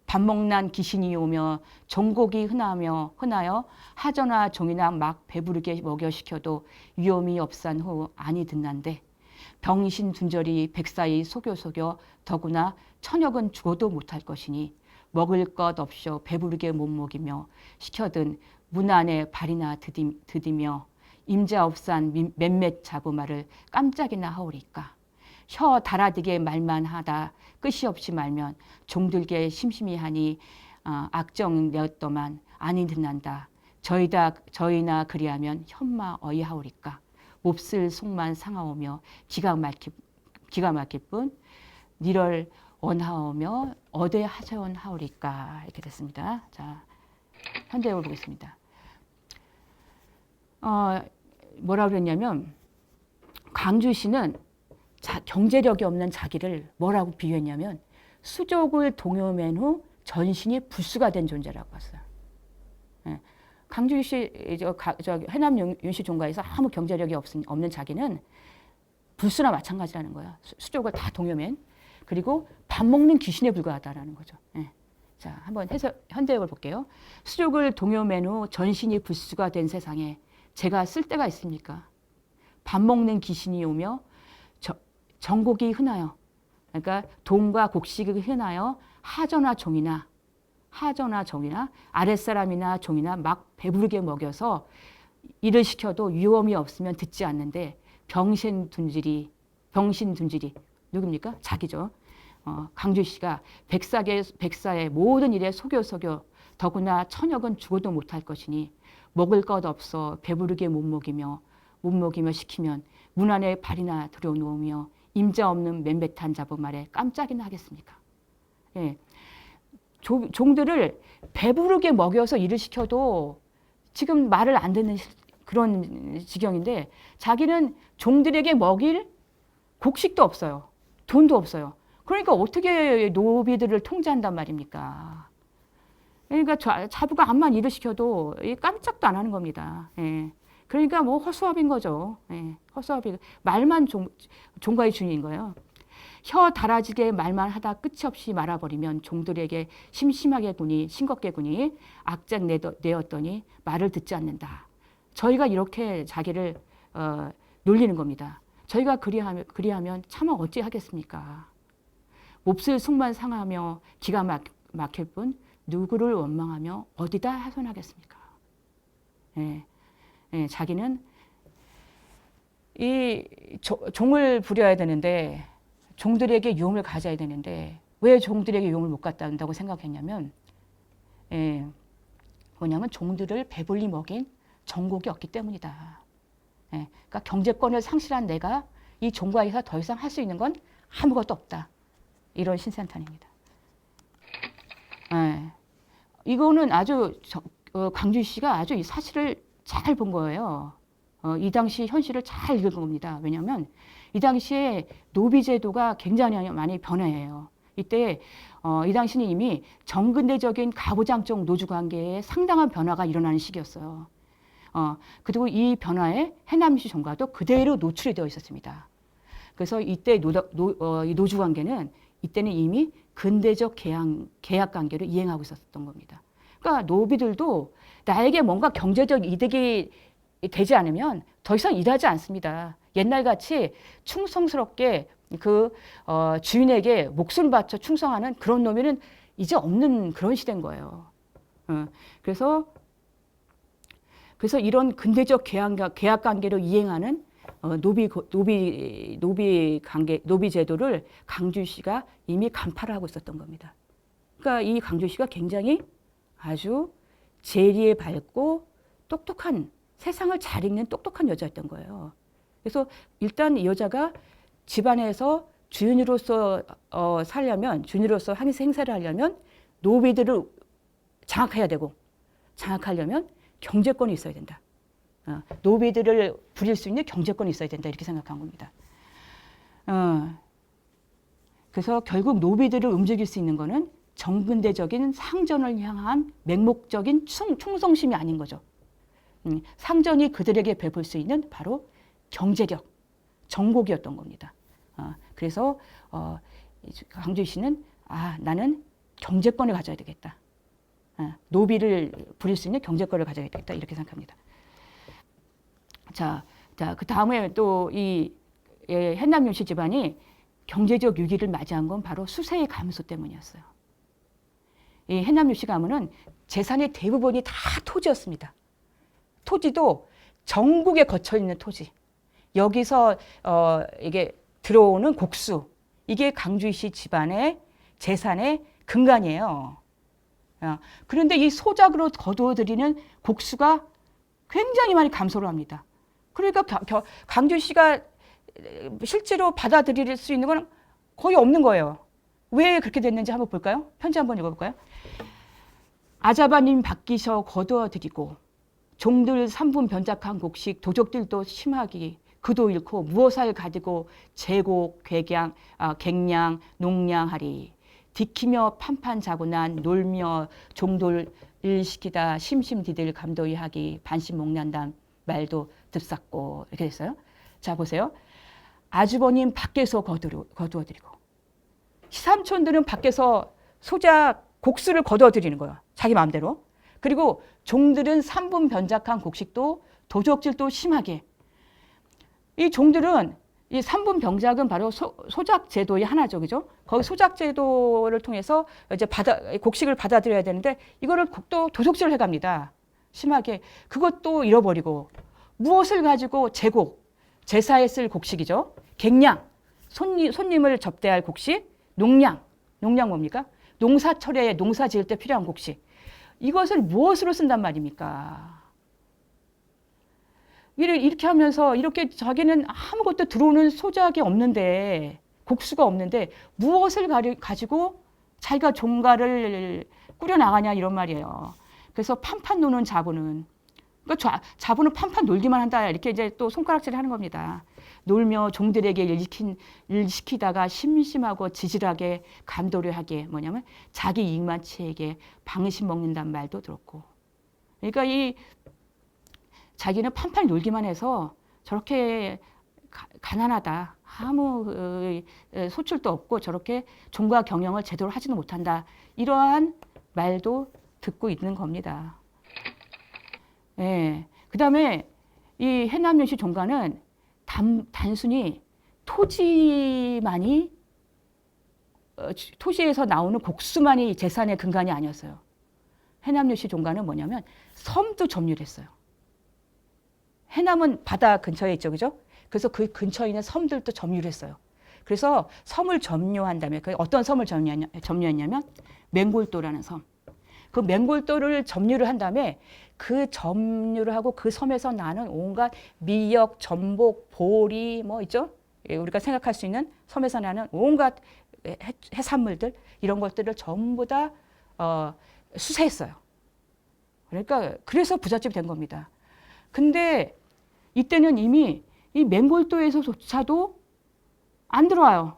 밥 먹난 귀신이 오며 종곡이 흔하여 하저나 종이나 막 배부르게 먹여 시켜도 위험이 없산 후 아니 듣난데 병신 둔절이 백사이 속여 더구나 천역은 죽어도 못할 것이니 먹을 것 없어 배부르게 못 먹이며 시켜든 문 안에 발이나 드디며 임자 없산 몇몇 자고 말을 깜짝이나 하오리까. 혀 달아디게 말만 하다 끝이 없이 말면 종들게 심심히 하니 악정 내었더만 아니 듣난다. 저희나 그리하면 현마 어이하오리까. 몹쓸 속만 상하오며 기가 막힐 뿐 니를 원하오며 어대 하자원하오리까. 이렇게 됐습니다. 자, 현대어를 보겠습니다. 뭐라 그랬냐면 강주시는 경제력이 없는 자기를 뭐라고 비유했냐면 수족을 동요맨 후 전신이 불수가 된 존재라고 했어요. 강주시 해남 윤씨 종가에서 아무 경제력이 없는 자기는 불수나 마찬가지라는 거야. 수족을 다 동요맨. 그리고 밥 먹는 귀신에 불과하다라는 거죠. 자, 한번 현대역을 볼게요. 수족을 동요맨 후 전신이 불수가 된 세상에 제가 쓸 데가 있습니까? 밥 먹는 귀신이 오며 정곡이 흔하여, 그러니까 동과 곡식이 흔하여 하저나 종이나 아랫사람이나 종이나 막 배부르게 먹여서 일을 시켜도 위험이 없으면 듣지 않는데 병신 둔질이 누굽니까? 자기죠. 강주시가 백사의 모든 일에 속여 더구나 천역은 죽어도 못할 것이니 먹을 것 없어 배부르게 못 먹이며 시키면 문 안에 발이나 들여놓으며 임자 없는 맨배탄 잡은 말에 깜짝이나 하겠습니까? 예. 종들을 배부르게 먹여서 일을 시켜도 지금 말을 안 듣는 그런 지경인데 자기는 종들에게 먹일 곡식도 없어요. 돈도 없어요. 그러니까 어떻게 노비들을 통제한단 말입니까? 그러니까 자부가 암만 일을 시켜도 깜짝도 안 하는 겁니다. 예. 그러니까 뭐 허수아비인 거죠. 예. 허수아비 말만 종가의 주인인 거예요. 혀 달아지게 말만 하다 끝이 없이 말아버리면 종들에게 싱겁게 구니 악작 내었더니 말을 듣지 않는다. 저희가 이렇게 자기를 놀리는 겁니다. 저희가 그리하면 차마 어찌 하겠습니까? 몹쓸 속만 상하며 기가 막힐 뿐 누구를 원망하며 어디다 하소연하겠습니까? 예, 예, 자기는 이 종을 부려야 되는데 종들에게 유혹을 가져야 되는데 왜 종들에게 유혹을 못 갖다 준다고 생각했냐면 뭐냐면 종들을 배불리 먹인 정곡이 없기 때문이다. 예, 그러니까 경제권을 상실한 내가 이 종과에서 더 이상 할 수 있는 건 아무것도 없다. 이런 신세한탄입니다. 예, 이거는 아주 강주시가 아주 이 사실을 잘 본 거예요. 이 당시 현실을 잘 읽은 겁니다. 왜냐하면 이 당시에 노비제도가 굉장히 많이 변화해요. 이때 이 당시는 이미 정근대적인 가부장적 노주관계에 상당한 변화가 일어나는 시기였어요. 그리고 이 변화에 해남시 종과도 그대로 노출이 되어 있었습니다. 그래서 이때 이 노주관계는 이때는 이미 근대적 계약 관계를 이행하고 있었던 겁니다. 그러니까 노비들도 나에게 뭔가 경제적 이득이 되지 않으면 더 이상 일하지 않습니다. 옛날같이 충성스럽게 주인에게 목숨 바쳐 충성하는 그런 노비는 이제 없는 그런 시대인 거예요. 그래서 이런 근대적 계약 관계로 이행하는 노비 제도를 강주시가 이미 간파를 하고 있었던 겁니다. 그러니까 이 강주시가 굉장히 아주 재리에 밝고 똑똑한 세상을 잘 읽는 똑똑한 여자였던 거예요. 그래서 일단 이 여자가 집안에서 주인으로서 주인으로서 행세를 하려면 노비들을 장악해야 되고 장악하려면 경제권이 있어야 된다. 노비들을 부릴 수 있는 경제권이 있어야 된다. 이렇게 생각한 겁니다. 그래서 결국 노비들을 움직일 수 있는 거는 정근대적인 상전을 향한 맹목적인 충성심이 아닌 거죠. 상전이 그들에게 베풀 수 있는 바로 경제력, 정곡이었던 겁니다. 그래서 강주시는 나는 경제권을 가져야 되겠다. 노비를 부릴 수 있는 경제권을 가져야 되겠다. 이렇게 생각합니다. 자, 그 다음에 또 이 hen남윤씨 집안이 경제적 위기를 맞이한 건 바로 수세의 감소 때문이었어요. 이 hen남윤씨 가문은 재산의 대부분이 다 토지였습니다. 토지도 전국에 거쳐 있는 토지. 여기서 이게 들어오는 곡수. 이게 강주시 집안의 재산의 근간이에요. 그런데 이 소작으로 거두어들이는 곡수가 굉장히 많이 감소를 합니다. 그러니까 강주시가 실제로 받아들일 수 있는 건 거의 없는 거예요. 왜 그렇게 됐는지 한번 볼까요? 편지 한번 읽어볼까요? 아자바님 밖이셔 거두어들이고 종들 3분 변작한 곡식 도적들도 심하기 그도 잃고 무엇을 가지고 제곡, 갱량, 농량하리 디키며 판판 자고 난 놀며 종돌 일시키다 심심디들 감도히 하기 반심 목난단 말도 듭쌌고 이렇게 됐어요. 자 보세요. 아주버님 밖에서 거두어드리고 시삼촌들은 밖에서 소작 곡수를 거두어드리는 거예요. 자기 마음대로. 그리고 종들은 3분 변작한 곡식도 도적질도 심하게. 이 종들은 이 3분 병작은 바로 소작 제도의 하나죠. 그죠? 거기 소작 제도를 통해서 이제 곡식을 받아들여야 되는데 이거를 또 도적질을 해 갑니다. 심하게. 그것도 잃어버리고 무엇을 가지고 제사에 쓸 곡식이죠. 갱량, 손님을 접대할 곡식, 농량 뭡니까? 농사철에 농사 지을 때 필요한 곡식. 이것을 무엇으로 쓴단 말입니까? 이렇게 하면서 이렇게 자기는 아무것도 들어오는 소작이 없는데, 곡수가 없는데 무엇을 가지고 자기가 종가를 꾸려나가냐 이런 말이에요. 그래서 판판 노는 자부는, 그러니까 자부는 판판 놀기만 한다 이렇게 이제 또 손가락질을 하는 겁니다. 놀며 종들에게 일 시키다가 심심하고 지질하게 간도료하게 뭐냐면 자기 이익만 채에게 방심 먹는단 말도 들었고. 그러니까 이 자기는 판판 놀기만 해서 저렇게 가난하다. 아무 소출도 없고 저렇게 종가 경영을 제대로 하지는 못한다. 이러한 말도 듣고 있는 겁니다. 예. 그 다음에 이 해남윤씨 종가는 단순히 토지에서 나오는 곡수만이 재산의 근간이 아니었어요. 해남윤씨 종가는 뭐냐면 섬도 점유했어요. 해남은 바다 근처에 있죠, 그죠? 그래서 그 근처에 있는 섬들도 점유를 했어요. 그래서 섬을 점유한 다음에 어떤 섬을 점유했냐면 맹골도라는 섬. 그 맹골도를 점유를 한 다음에 그 점유를 하고 그 섬에서 나는 온갖 미역, 전복, 보리 뭐 있죠? 우리가 생각할 수 있는 섬에서 나는 온갖 해산물들 이런 것들을 전부 다 수세했어요. 그러니까 그래서 부잣집이 된 겁니다. 근데 이때는 이미 이 맹골도에서조차도 안 들어와요.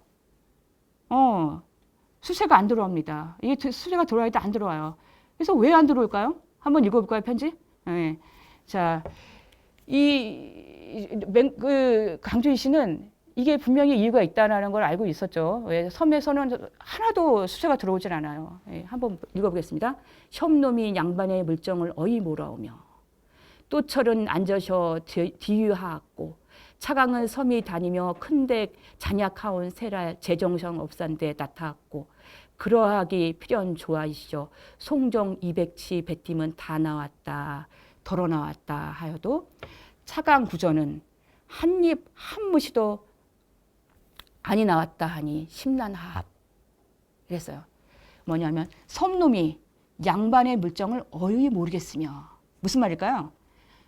수세가 안 들어옵니다. 이게 수세가 들어와야 돼 안 들어와요. 그래서 왜 안 들어올까요? 한번 읽어볼까요, 편지? 네. 자, 강주희 씨는 이게 분명히 이유가 있다는 걸 알고 있었죠. 왜 섬에서는 하나도 수세가 들어오질 않아요. 네, 한번 읽어보겠습니다. 혐놈이 양반의 물정을 어이 몰아오며 또철은 앉으셔 디유하았고 차강은 섬이 다니며 큰데 잔약하온 세랄 제정성 업산대 나타났고 그러하기 필연 좋아이시죠. 송정 200치 배팀은 다 나왔다 덜어 나왔다 하여도 차강 구전은 한입 한무시도 아니 나왔다 하니 심란하합 이랬어요. 뭐냐면 섬놈이 양반의 물정을 어이 모르겠으며 무슨 말일까요?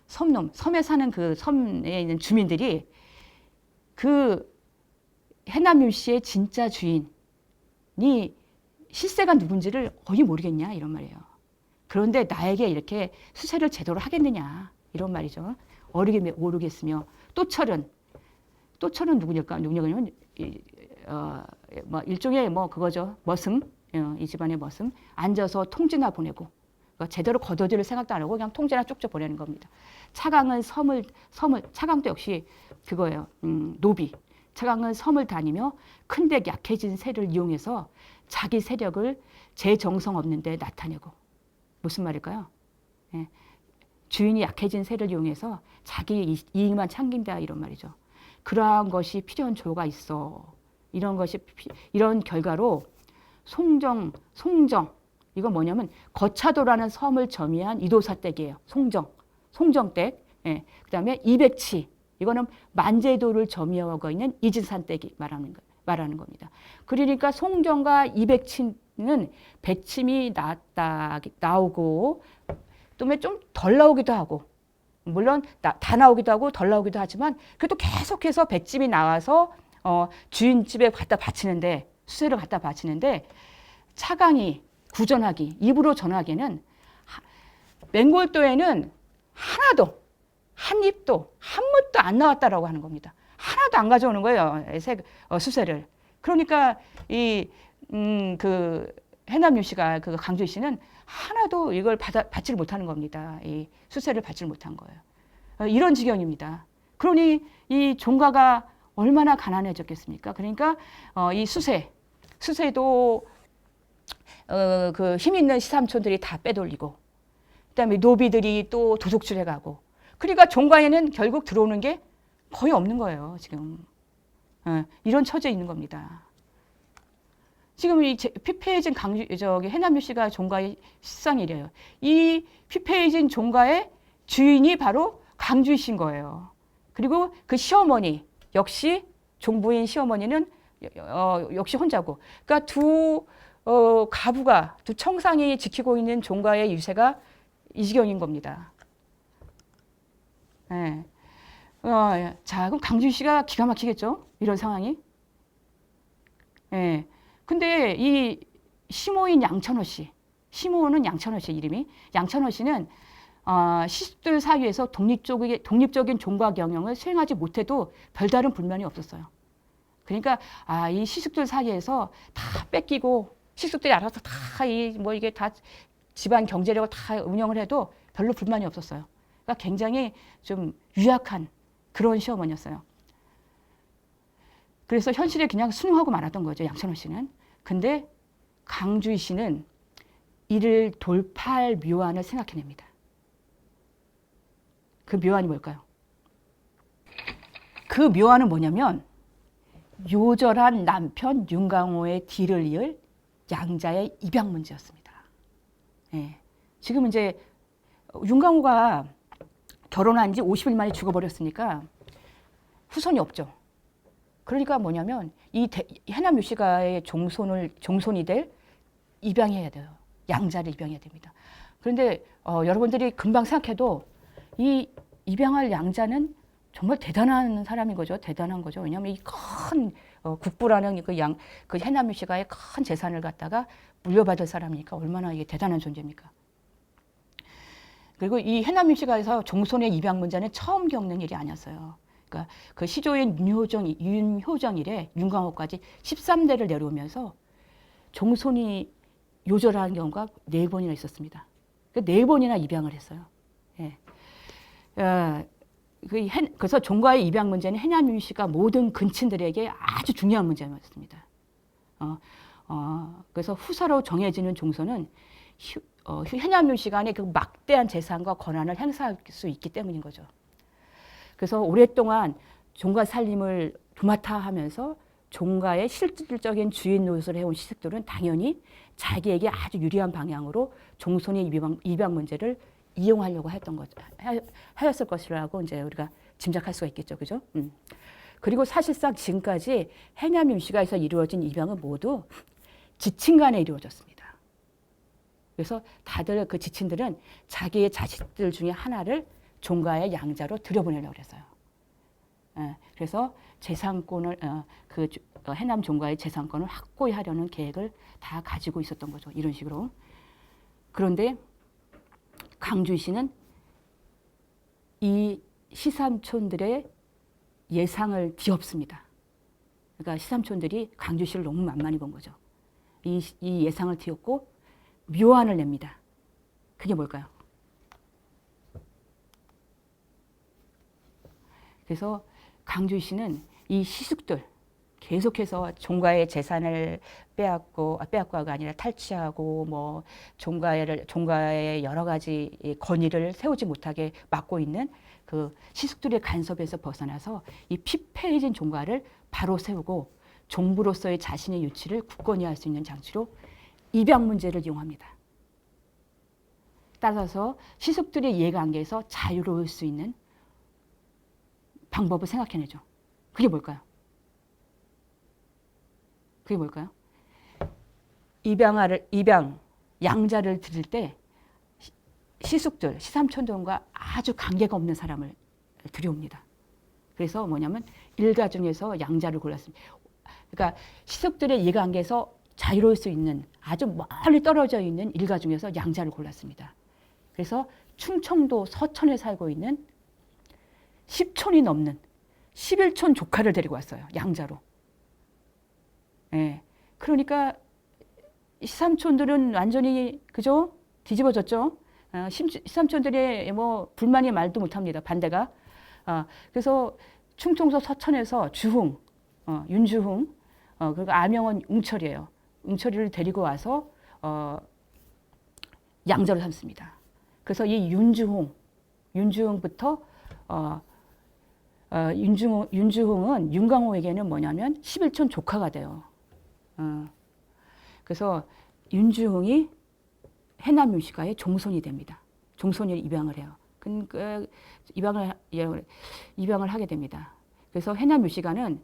섬에 사는 그 섬에 있는 주민들이 그 해남윤 씨의 진짜 주인이 실세가 누군지를 거의 모르겠냐 이런 말이에요. 그런데 나에게 이렇게 수세를 제대로 하겠느냐 이런 말이죠. 어리게 모르겠으며 또철은 누구냐면 일종의 그거죠. 머슴 이 집안의 머슴 앉아서 통지나 보내고 제대로 거둬들일 생각도 안 하고 그냥 통제나 쭉쭉 보내는 겁니다. 차강은 차강도 역시 그거예요. 노비. 차강은 섬을 다니며 큰데 약해진 새를 이용해서 자기 세력을 제 정성 없는데 나타내고 무슨 말일까요? 예. 주인이 약해진 새를 이용해서 자기 이익만 챙긴다 이런 말이죠. 그러한 것이 필요한 조가 있어. 이런 결과로 송정 이건 뭐냐면 거차도라는 섬을 점유한 이도사댁이에요. 송정댁. 예. 그다음에 200치. 이거는 만제도를 점유하고 있는 이진산댁이 말하는 겁니다. 그러니까 송정과 200치는 배침이 나오고 또 좀 덜 나오기도 하고 물론 다 나오기도 하고 덜 나오기도 하지만 그래도 계속해서 배침이 나와서 주인집에 갖다 바치는데 수세를 갖다 바치는데 차강이 구전하기, 입으로 전하기에는 맹골도에는 하나도, 한 입도, 한 묻도 안 나왔다라고 하는 겁니다. 하나도 안 가져오는 거예요, 수세를. 그러니까 그 해남윤 씨가 그 강주희 씨는 하나도 이걸 받지를 못하는 겁니다. 이 수세를 받지를 못한 거예요. 이런 지경입니다. 그러니 이 종가가 얼마나 가난해졌겠습니까? 그러니까 이 수세도 그 힘 있는 시삼촌들이 다 빼돌리고 그다음에 노비들이 또 도둑질해가고 그러니까 종가에는 결국 들어오는 게 거의 없는 거예요. 지금 이런 처지에 있는 겁니다. 지금 이 피폐해진 해남윤 씨가 종가의 실상이래요. 이 피폐해진 종가의 주인이 바로 강주희 씨인 거예요. 그리고 그 시어머니 역시 종부인 시어머니는 역시 혼자고. 그러니까 가부가, 두 청상이 지키고 있는 종가의 유세가 이 지경인 겁니다. 예. 자, 그럼 강준 씨가 기가 막히겠죠? 이런 상황이. 예. 근데 이 시모인 양천호 씨, 시모는 양천호 씨 이름이, 양천호 씨는 시숙들 사이에서 독립적인 종가 경영을 수행하지 못해도 별다른 불만이 없었어요. 그러니까 이 시숙들 사이에서 다 뺏기고 시숙들이 알아서 다 이게 다 집안 경제력을 다 운영을 해도 별로 불만이 없었어요. 그러니까 굉장히 좀 유약한 그런 시어머니였어요. 그래서 현실에 그냥 순응하고 말았던 거죠, 양천호 씨는. 근데 강주희 씨는 이를 돌파할 묘안을 생각해냅니다. 그 묘안이 뭘까요? 그 묘안은 뭐냐면 요절한 남편 윤강호의 뒤를 이을 양자의 입양 문제였습니다. 예. 지금 이제 윤강호가 결혼한 지 50일 만에 죽어버렸으니까 후손이 없죠. 그러니까 뭐냐면 이 해남 유씨가의 종손이 될 입양해야 돼요. 양자를 입양해야 됩니다. 그런데 여러분들이 금방 생각해도 이 입양할 양자는 정말 대단한 사람인 거죠. 대단한 거죠. 왜냐하면 이 큰 국부라는 그 해남 유씨가의 큰 재산을 갖다가 물려받을 사람이니까 얼마나 이게 대단한 존재입니까? 그리고 이 해남 유씨가에서 종손의 입양 문제는 처음 겪는 일이 아니었어요. 그러니까 그 시조인 윤효정 이래 윤강호까지 13대를 내려오면서 종손이 요절하는 경우가 4번이나 있었습니다. 4번이나 입양을 했어요. 예. 그래서 종가의 입양 문제는 해남윤 씨가 모든 근친들에게 아주 중요한 문제였습니다. 그래서 후사로 정해지는 종손은 해남윤 씨가 그 막대한 재산과 권한을 행사할 수 있기 때문인 거죠. 그래서 오랫동안 종가 살림을 도맡아 하면서 종가의 실질적인 주인 노릇을 해온 시숙들은 당연히 자기에게 아주 유리한 방향으로 종손의 입양 문제를 이용하려고 하였을 것이라고 이제 우리가 짐작할 수가 있겠죠, 그죠? 그리고 사실상 지금까지 해남윤 씨가에서 이루어진 입양은 모두 지친 간에 이루어졌습니다. 그래서 다들 그 지친들은 자기의 자식들 중에 하나를 종가의 양자로 들여보내려고 그랬어요. 그래서 재산권을 해남 종가의 재산권을 확고히 하려는 계획을 다 가지고 있었던 거죠. 이런 식으로. 그런데 강주희 씨는 이 시삼촌들의 예상을 뒤엎습니다. 그러니까 시삼촌들이 강주희 씨를 너무 만만히 본 거죠. 이 예상을 뒤엎고 묘안을 냅니다. 그게 뭘까요? 그래서 강주희 씨는 이 시숙들 계속해서 종가의 재산을 빼앗고가 아니라 탈취하고 뭐 종가의 여러 가지 권위를 세우지 못하게 막고 있는 그 시숙들의 간섭에서 벗어나서 이 피폐해진 종가를 바로 세우고 종부로서의 자신의 유치를 굳건히 할 수 있는 장치로 입양 문제를 이용합니다. 따라서 시숙들의 이해관계에서 자유로울 수 있는 방법을 생각해내죠. 그게 뭘까요? 입양, 양자를 들일 때 시숙들, 시삼촌들과 아주 관계가 없는 사람을 들여옵니다. 그래서 뭐냐면 일가 중에서 양자를 골랐습니다. 그러니까 시숙들의 이해관계에서 자유로울 수 있는 아주 멀리 떨어져 있는 일가 중에서 양자를 골랐습니다. 그래서 충청도 서천에 살고 있는 10촌이 넘는 11촌 조카를 데리고 왔어요. 양자로. 예. 그러니까 시삼촌들은 완전히 그죠? 뒤집어졌죠. 시삼촌들의 뭐 불만이 말도 못합니다. 반대가. 그래서 충청도 서천에서 주흥, 윤주흥, 그리고 아명은 웅철이에요. 웅철이를 데리고 와서 양자로 삼습니다. 그래서 이 윤주흥부터 윤주흥은 윤강호에게는 뭐냐면 11촌 조카가 돼요. 그래서 윤주흥이 해남 윤씨가의 종손이 됩니다. 종손이 입양을 해요. 입양을 하게 됩니다. 그래서 해남 묘시가는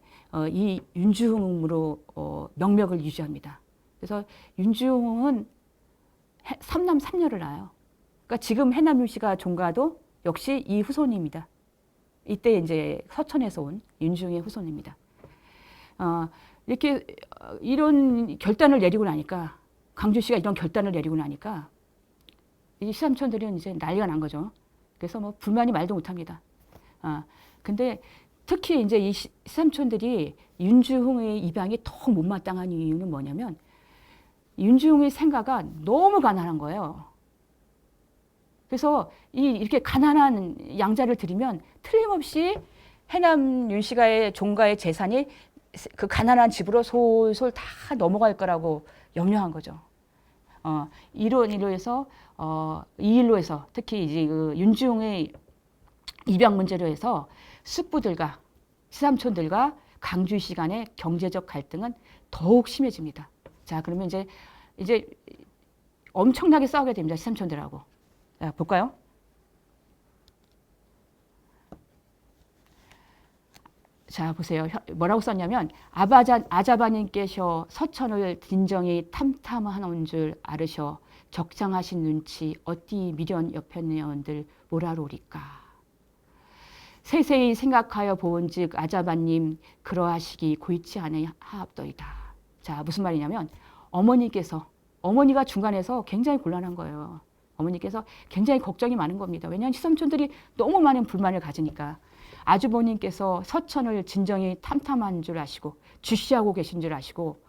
이 윤주흥으로 명맥을 유지합니다. 그래서 윤주흥은 삼남 삼녀를 낳아요. 그러니까 지금 해남 묘시가 종가도 역시 이 후손입니다. 이때 이제 서천에서 온 윤주흥의 후손입니다. 이렇게 이런 결단을 내리고 나니까 강주시가 이런 결단을 내리고 나니까 이 시삼촌들은 이제 난리가 난 거죠. 그래서 뭐 불만이 말도 못합니다. 근데 특히 이제 이 시삼촌들이 윤주흥의 입양이 더 못마땅한 이유는 뭐냐면 윤주흥의 생가가 너무 가난한 거예요. 그래서 이렇게 가난한 양자를 들이면 틀림없이 해남 윤씨가의 종가의 재산이 그 가난한 집으로 솔솔 다 넘어갈 거라고 염려한 거죠. 이런 일로 해서 이 일로 해서 특히 이제 그 윤주흥의 입양 문제로 해서 숙부들과 시삼촌들과 강주시 간의 경제적 갈등은 더욱 심해집니다. 자, 그러면 이제 엄청나게 싸우게 됩니다. 시삼촌들하고. 자, 볼까요? 자, 보세요. 뭐라고 썼냐면 아자바님께서 서천을 진정이 탐탐한 줄 아르셔 적장하신 눈치 어디 미련 옆에네언들 뭐라로리까. 세세히 생각하여 보은즉 아자바님 그러하시기 고있지 않으 하옵더이다. 자, 무슨 말이냐면 어머니가 중간에서 굉장히 곤란한 거예요. 어머니께서 굉장히 걱정이 많은 겁니다. 왜냐하면 시삼촌들이 너무 많은 불만을 가지니까. 아주버님께서 서천을 진정히 탐탐한 줄 아시고 주시하고 계신 줄 아시고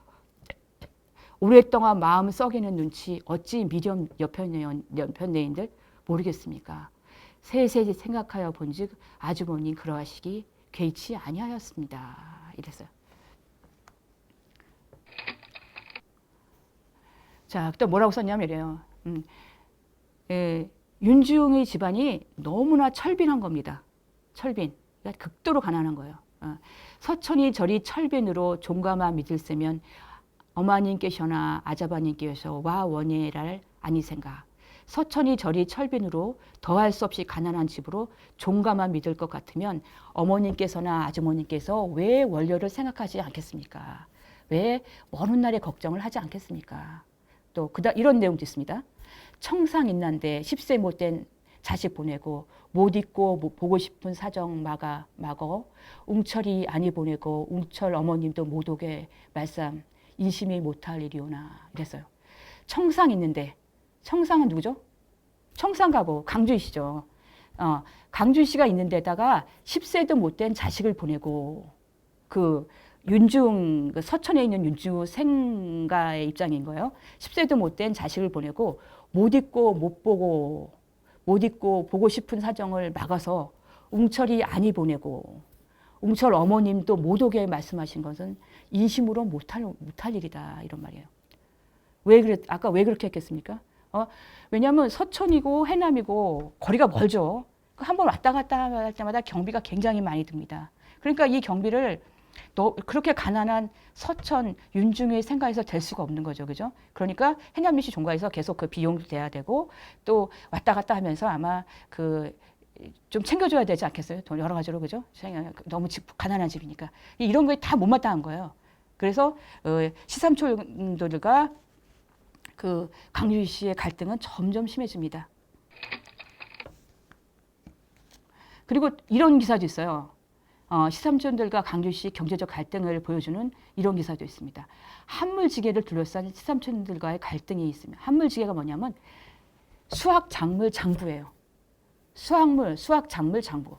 오랫동안 마음 썩이는 눈치 어찌 미련 연편내인들 모르겠습니까? 세세히 생각하여 본즉 아주버님 그러하시기 개의치 아니하였습니다. 이랬어요. 자, 또 뭐라고 썼냐면 이래요. 윤주흥의 집안이 너무나 철빈한 겁니다. 철빈. 그러니까 극도로 가난한 거예요. 서천이 저리 철빈으로 종가만 믿을세면 어마님께서나 아자바님께서 와 원예랄 아니생가. 서천이 저리 철빈으로 더할 수 없이 가난한 집으로 종가만 믿을 것 같으면 어머님께서나 아주머님께서 왜 원료를 생각하지 않겠습니까? 왜 먼 훗날에 걱정을 하지 않겠습니까? 또 이런 내용도 있습니다. 청상인난데 10세 못된 자식 보내고 못 잊고 보고 싶은 사정 막어 웅철이 아니 보내고 웅철 어머님도 못 오게 말씀 인심이 못할 일이오나 이랬어요. 청상 있는데 청상은 누구죠? 청상가고 강주시죠. 강주시가 있는 데다가 10세도 못된 자식을 보내고 그 윤중 그 서천에 있는 윤중 생가의 입장인 거예요. 10세도 못된 자식을 보내고 못 잊고 보고 싶은 사정을 막아서 웅철이 아니 보내고 웅철 어머님도 못 오게 말씀하신 것은 인심으로 못할 일이다 이런 말이에요. 아까 왜 그렇게 했겠습니까? 왜냐하면 서천이고 해남이고 거리가 멀죠. 한번 왔다 갔다 할 때마다 경비가 굉장히 많이 듭니다. 그러니까 이 경비를 그렇게 가난한 서천 윤중의 생가에서 될 수가 없는 거죠, 그죠? 그러니까 해남시 종가에서 계속 그 비용도 돼야 되고 또 왔다 갔다 하면서 아마 좀 챙겨줘야 되지 않겠어요? 돈 여러 가지로 그죠? 너무 가난한 집이니까 이런 거에 다 못마땅한 거예요. 그래서 시삼촌들과 그 강주시의 갈등은 점점 심해집니다. 그리고 이런 기사도 있어요. 시삼촌들과 강주시 경제적 갈등을 보여주는 이런 기사도 있습니다. 한물지게를 둘러싼 시삼촌들과의 갈등이 있습니다. 한물지게가 뭐냐면 수학 작물 장부예요. 수학 작물 장부.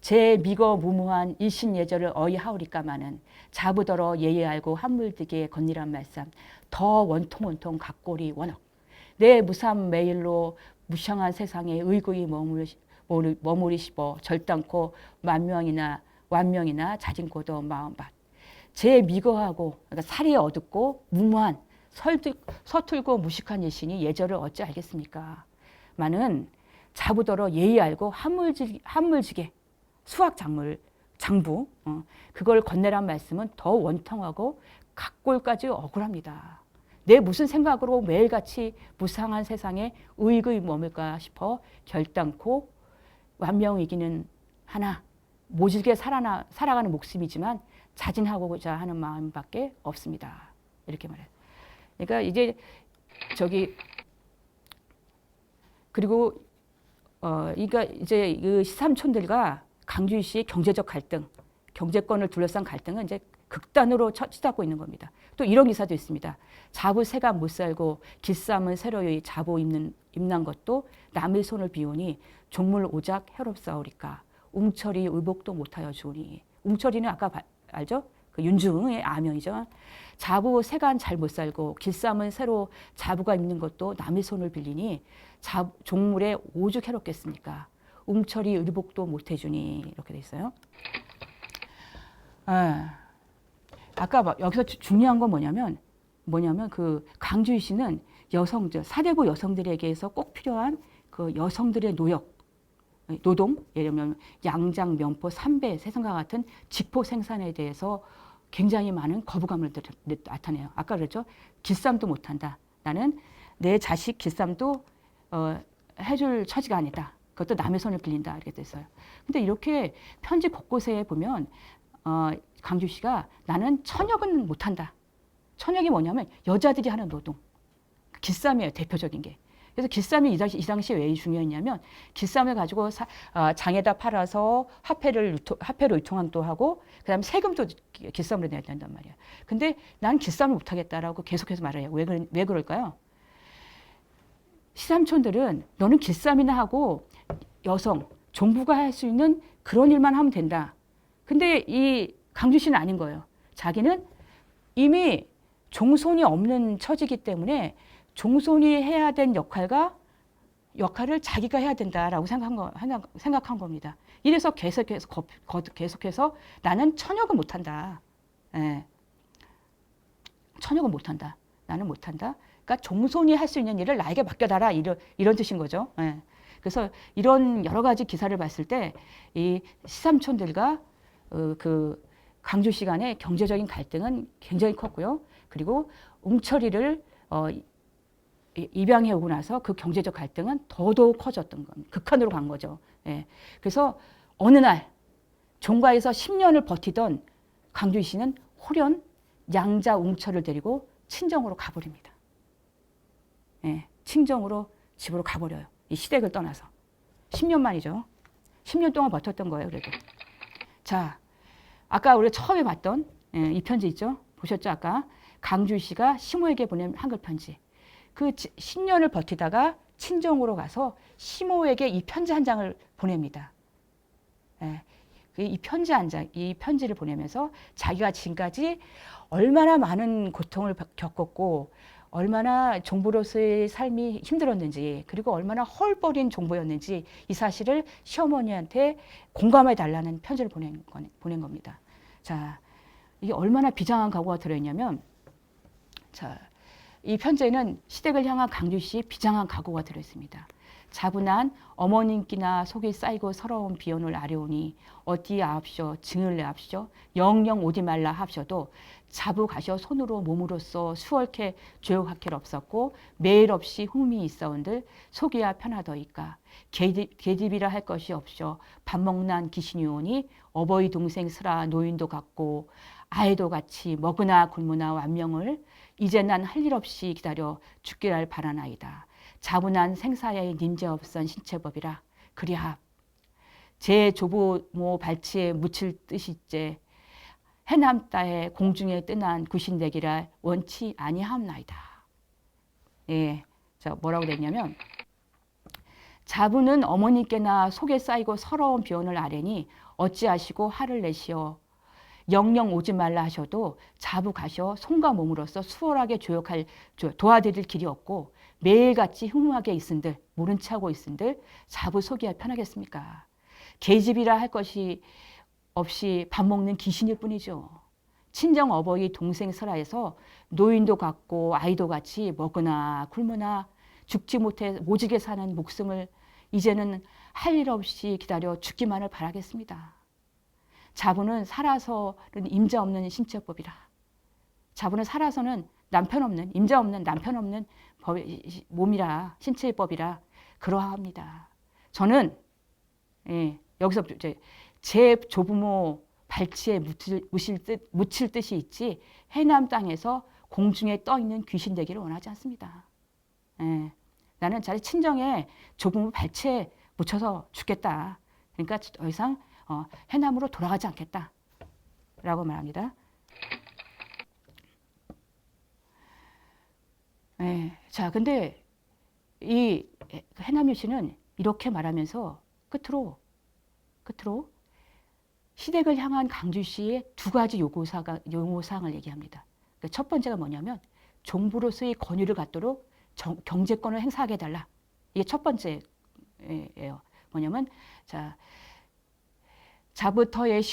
제 미거 무무한 일신예절을 어이하오리까마는 자부더러 예예 알고 한물지게 건니란 말씀 더 원통원통 각골이 원억 내 무삼 매일로 무상한 세상에 의구이 머무리시버 절단코 완명이나 자진고도 마음밭 제 미거하고 그러니까 살이 어둡고 무무한 서툴고 무식한 일신이 예절을 어찌 알겠습니까? 마는 자부더러 예의 알고 한물지게 수학 장부 그걸 건네란 말씀은 더 원통하고 각골까지 억울합니다. 내 무슨 생각으로 매일같이 무상한 세상에 의의 머물까 싶어 결단코 완명이기는 하나 모질게 살아가는 목숨이지만 자진하고자 하는 마음밖에 없습니다. 이렇게 말해요. 그러니까 이제 그리고 그러니까 이제 그 시삼촌들과 강주시의 경제적 갈등, 경제권을 둘러싼 갈등은 이제 극단으로 치닫고 있는 겁니다. 또 이런 기사도 있습니다. 자부 새가 못 살고 길쌈은 새로이 자부 입난 것도 남의 손을 비우니 종물 오작 해롭사오리까 웅철이 의복도 못하여 주니. 웅철이는 아까 알죠? 그 윤중의 아명이죠. 자부 새가 잘 못 살고 길쌈은 새로 자부가 입는 것도 남의 손을 빌리니 종물에 오죽 해롭겠습니까? 웅철이 의복도 못해주니. 이렇게 돼 있어요. 아까 여기서 중요한 건 뭐냐면 그 강주희 씨는 여성들, 사대부 여성들에게서 꼭 필요한 그 여성들의 노동, 예를 들면 양장, 면포, 삼배, 세상과 같은 직포 생산에 대해서 굉장히 많은 거부감을 나타내요. 아까 그랬죠? 길쌈도 못한다. 나는 내 자식 길쌈도 해줄 처지가 아니다. 그것도 남의 손을 빌린다. 이렇게 됐어요. 근데 이렇게 편지 곳곳에 보면 강주 씨가 나는 천역은 못한다. 천역이 뭐냐면 여자들이 하는 노동. 길쌈이에요. 대표적인 게. 그래서 길쌈이 이 당시에 왜 중요했냐면 길쌈을 가지고 장에다 팔아서 화폐로 유통도 하고 그다음에 세금도 길쌈으로 내야 된단 말이야. 근데 난 길쌈을 못하겠다라고 계속해서 말해요. 왜 그럴까요? 시삼촌들은 너는 길쌈이나 하고 여성, 종부가 할 수 있는 그런 일만 하면 된다. 근데 이 강주 씨는 아닌 거예요. 자기는 이미 종손이 없는 처지이기 때문에 종손이 해야 된 역할을 자기가 해야 된다라고 생각한 겁니다. 이래서 계속해서 나는 천역은 못한다. 예. 천역은 못한다. 나는 못한다. 그러니까 종손이 할 수 있는 일을 나에게 맡겨달라. 이런 뜻인 거죠. 예. 그래서 이런 여러 가지 기사를 봤을 때 이 시삼촌들과 그 강주시 간의 경제적인 갈등은 굉장히 컸고요. 그리고 웅철이를 입양해 오고 나서 그 경제적 갈등은 더더욱 커졌던 겁니다. 극한으로 간 거죠. 예. 그래서 어느 날 종가에서 10년을 버티던 강주희 씨는 홀연 양자 웅철을 데리고 친정으로 가버립니다. 예. 친정으로 집으로 가버려요. 이 시댁을 떠나서. 10년 만이죠. 10년 동안 버텼던 거예요. 그래도. 자, 아까 우리 처음에 봤던 이 편지 있죠? 보셨죠? 아까 강주희 씨가 시모에게 보낸 한글 편지. 그 10년을 버티다가 친정으로 가서 시모에게 이 편지 한 장을 보냅니다. 예. 이 편지를 보내면서 자기가 지금까지 얼마나 많은 고통을 겪었고 얼마나 종부로서의 삶이 힘들었는지 그리고 얼마나 헐버린 종부였는지 이 사실을 시어머니한테 공감해 달라는 편지를 보낸 겁니다. 자, 이게 얼마나 비장한 각오가 들어있냐면 자, 이 편지에는 시댁을 향한 강주 씨의 비장한 각오가 들어있습니다. 자분한 어머님께나 속이 쌓이고 서러운 비연을 아뢰오니 어디 아옵쇼 증을 내옵쇼 영영 오지 말라 합셔도 자부 가셔 손으로 몸으로써 수월케 조욕하길 없었고 매일 없이 흠이 있어온들 속이야 편하더이까 계집이라 할 것이 없쇼 밥 먹난 귀신이 오니 어버이 동생 스라 노인도 같고 아이도 같이 먹으나 굶으나 완명을 이제 난 할 일 없이 기다려 죽기를 바라나이다. 자분한 생사에 님제없선 신체법이라 그리하 제 조부모 발치에 묻힐 뜻이째 해남 따에 공중에 뜨난 구신대기라 원치 아니함나이다. 예, 자 뭐라고 됐냐면 자부는 어머니께나 속에 쌓이고 서러운 비원을 아뢰니 어찌하시고 화를 내시어 영영 오지 말라 하셔도 자부 가셔 손과 몸으로써 수월하게 도와드릴 길이 없고 매일같이 흉하게 있은들 모른 체하고 있은들 자부 속이야 편하겠습니까? 계집이라 할 것이 없이 밥 먹는 귀신일 뿐이죠. 친정 어버이 동생 설아에서 노인도 같고 아이도 같이 먹으나 굶으나 죽지 못해 모지게 사는 목숨을 이제는 할 일 없이 기다려 죽기만을 바라겠습니다. 자부는 살아서는 임자 없는 신체법이라. 자부는 살아서는 남편 없는 임자 없는 남편 없는 몸이라 신체법이라 그러합니다. 저는 여기서 이제 제 조부모 발치에 묻힐 뜻이 있지 해남 땅에서 공중에 떠 있는 귀신 되기를 원하지 않습니다. 예. 나는 자기 친정에 조부모 발치에 묻혀서 죽겠다. 그러니까 더 이상 해남으로 돌아가지 않겠다. 라고 말합니다. 예. 자, 근데 이 해남유 씨는 이렇게 말하면서 끝으로 시댁을 향한 강주 씨의 두 가지 요구사항을 얘기합니다. 첫 번째가 뭐냐면 종부로서의 권위를 갖도록 경제권을 행사하게 해달라. 이게 첫 번째예요. 뭐냐면 자부터의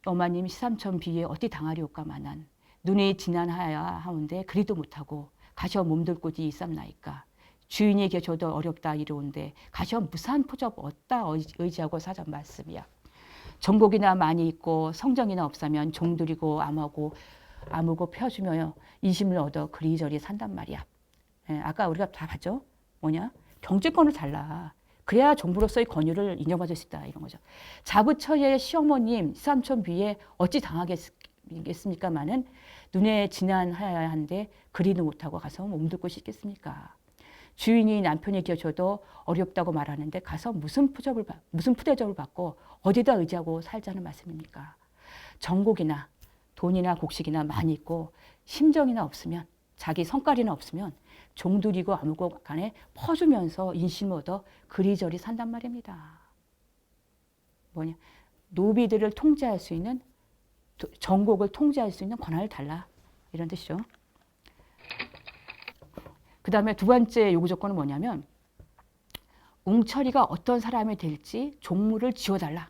어마님 시삼천 비에 어디 당하리오까마난 눈에 지난하야 하운데 그리도 못하고 가셔 몸들 곳이 있삼나이까 주인이 계셔도 어렵다 이르온데 가셔 무산 포접 얻다 의지하고 사전 말씀이야. 정곡이나 많이 있고 성정이나 없으면 종들이고 아무고 펴주며 인심을 얻어 그리저리 산단 말이야. 예, 아까 우리가 다 봤죠? 뭐냐? 경제권을 달라. 그래야 종부로서의 권유를 인정받을 수 있다. 이런 거죠. 자부처의 시어머님 시삼촌 비에 어찌 당하겠습니까마는 눈에 지난하야 한데 그리도 못하고 가서 몸둘 곳이 있겠습니까? 주인이 남편이 계셔도 어렵다고 말하는데 가서 무슨 푸대접을 받고 어디다 의지하고 살자는 말씀입니까? 정곡이나 돈이나 곡식이나 많이 있고 심정이나 없으면 자기 성깔이나 없으면 종들이고 아무고 간에 퍼주면서 인심을 얻어 그리저리 산단 말입니다. 뭐냐? 노비들을 통제할 수 있는 정곡을 통제할 수 있는 권한을 달라. 이런 뜻이죠. 그 다음에 두 번째 요구 조건은 뭐냐면 웅철이가 어떤 사람이 될지 종물을 지어달라.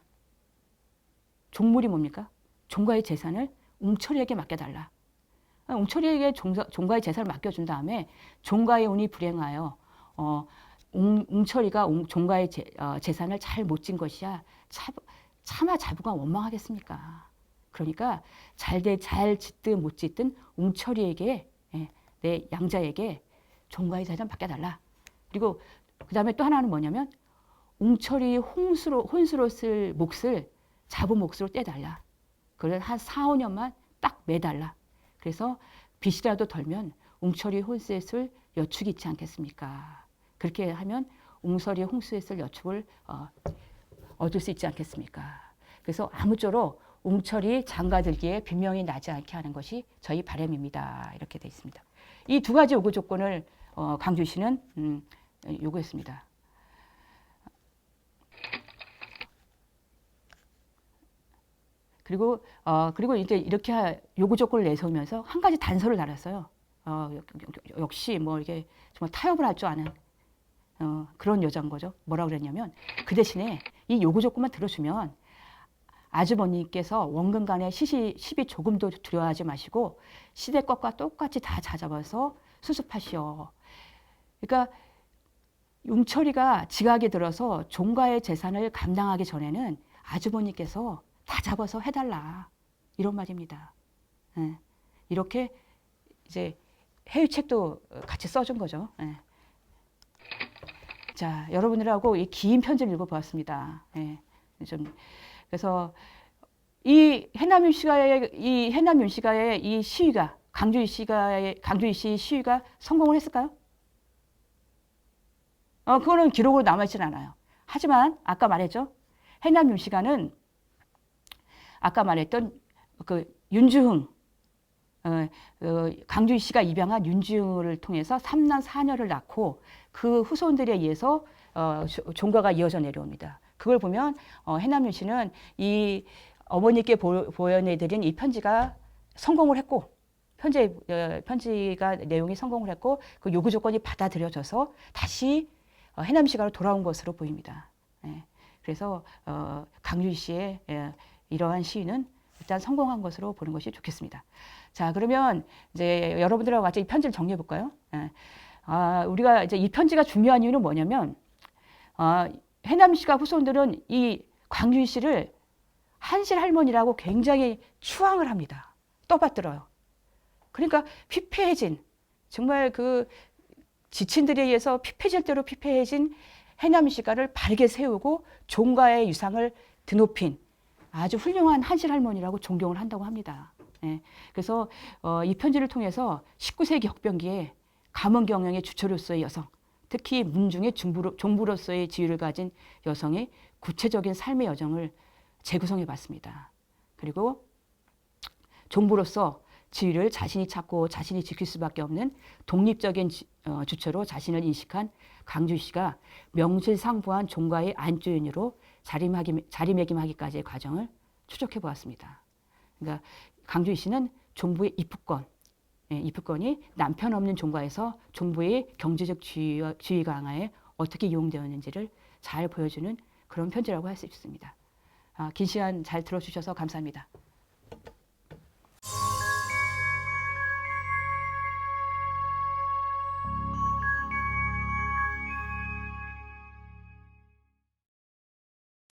종물이 뭡니까? 종가의 재산을 웅철이에게 맡겨달라. 웅철이에게 종가의 재산을 맡겨준 다음에 종가의 운이 불행하여 웅철이가 종가의 재산을 잘 못 진 것이야 차마 자부가 원망하겠습니까? 그러니까 잘 짓든 못 짓든 웅철이에게 내 양자에게 종가의 재산 맡겨달라. 그리고 그 다음에 또 하나는 뭐냐면 웅철이 혼수로 쓸 몫을 자부 몫으로 떼달라. 그걸 한 4, 5년만 딱 매달라. 그래서 빚이라도 덜면 웅철이 혼수에 쓸 여축이 있지 않겠습니까? 그렇게 하면 웅철이 홍수에 쓸 여축을 얻을 수 있지 않겠습니까? 그래서 아무쪼록 웅철이 장가들기에 빈명이 나지 않게 하는 것이 저희 바람입니다. 이렇게 되어 있습니다. 이 두 가지 요구 조건을 강주시는 요구했습니다. 그리고 이제 이렇게 요구 조건을 내세우면서 한 가지 단서를 달았어요. 역시 뭐 이게 정말 타협을 할 줄 아는 그런 여자인 거죠. 뭐라고 그랬냐면 그 대신에 이 요구 조건만 들어주면 아주버님께서 원근 간의 시비 조금도 두려워하지 마시고 시댁 것과 똑같이 다 찾아봐서 수습하시오. 그러니까 웅철이가 지각에 들어서 종가의 재산을 감당하기 전에는 아주버님께서 다 잡아서 해달라. 이런 말입니다. 예. 이렇게 이제 해유책도 같이 써준 거죠. 예. 자, 여러분들하고 이 긴 편지를 읽어보았습니다. 예. 그래서 이 해남윤 씨가의 이 시위가 강주희 씨의 시위가 성공을 했을까요? 그거는 기록으로 남아있지는 않아요. 하지만 아까 말했죠. 해남윤 씨가는 아까 말했던 그 윤주흥, 강주희 씨가 입양한 윤주흥을 통해서 3남 4녀를 낳고 그 후손들에 의해서 종가가 이어져 내려옵니다. 그걸 보면 해남윤 씨는 이 어머니께 보여내드린 이 편지가 성공을 했고 편지가 내용이 성공을 했고 그 요구 조건이 받아들여져서 다시 해남 시가로 돌아온 것으로 보입니다. 예. 그래서 강주희 씨의 이러한 시위는 일단 성공한 것으로 보는 것이 좋겠습니다. 자, 그러면 이제 여러분들하고 같이 이 편지를 정리해 볼까요? 예. 우리가 이제 이 편지가 중요한 이유는 뭐냐면 해남 씨가 후손들은 이 강주희 씨를 한실 할머니라고 굉장히 추앙을 합니다. 떠받들어요. 그러니까 피폐해진 정말 그 지친들에 의해서 피폐질 대로 피폐해진 해남 시가를 바르게 세우고 종가의 유상을 드높인 아주 훌륭한 한실 할머니라고 존경을 한다고 합니다. 예, 그래서 이 편지를 통해서 19세기 혁병기에 가문 경영의 주체로서의 여성, 특히 문중의 종부로서의 지위를 가진 여성의 구체적인 삶의 여정을 재구성해 봤습니다. 그리고 종부로서 지위를 자신이 찾고 자신이 지킬 수밖에 없는 독립적인 주체로 자신을 인식한 강주시가 명실상부한 종가의 안주인으로 자리매김하기까지의 과정을 추적해 보았습니다. 그러니까 강주시는 종부의 입후권이 남편 없는 종가에서 종부의 경제적 지위 강화에 어떻게 이용되었는지를 잘 보여주는 그런 편지라고 할 수 있습니다. 긴 시간 잘 들어주셔서 감사합니다.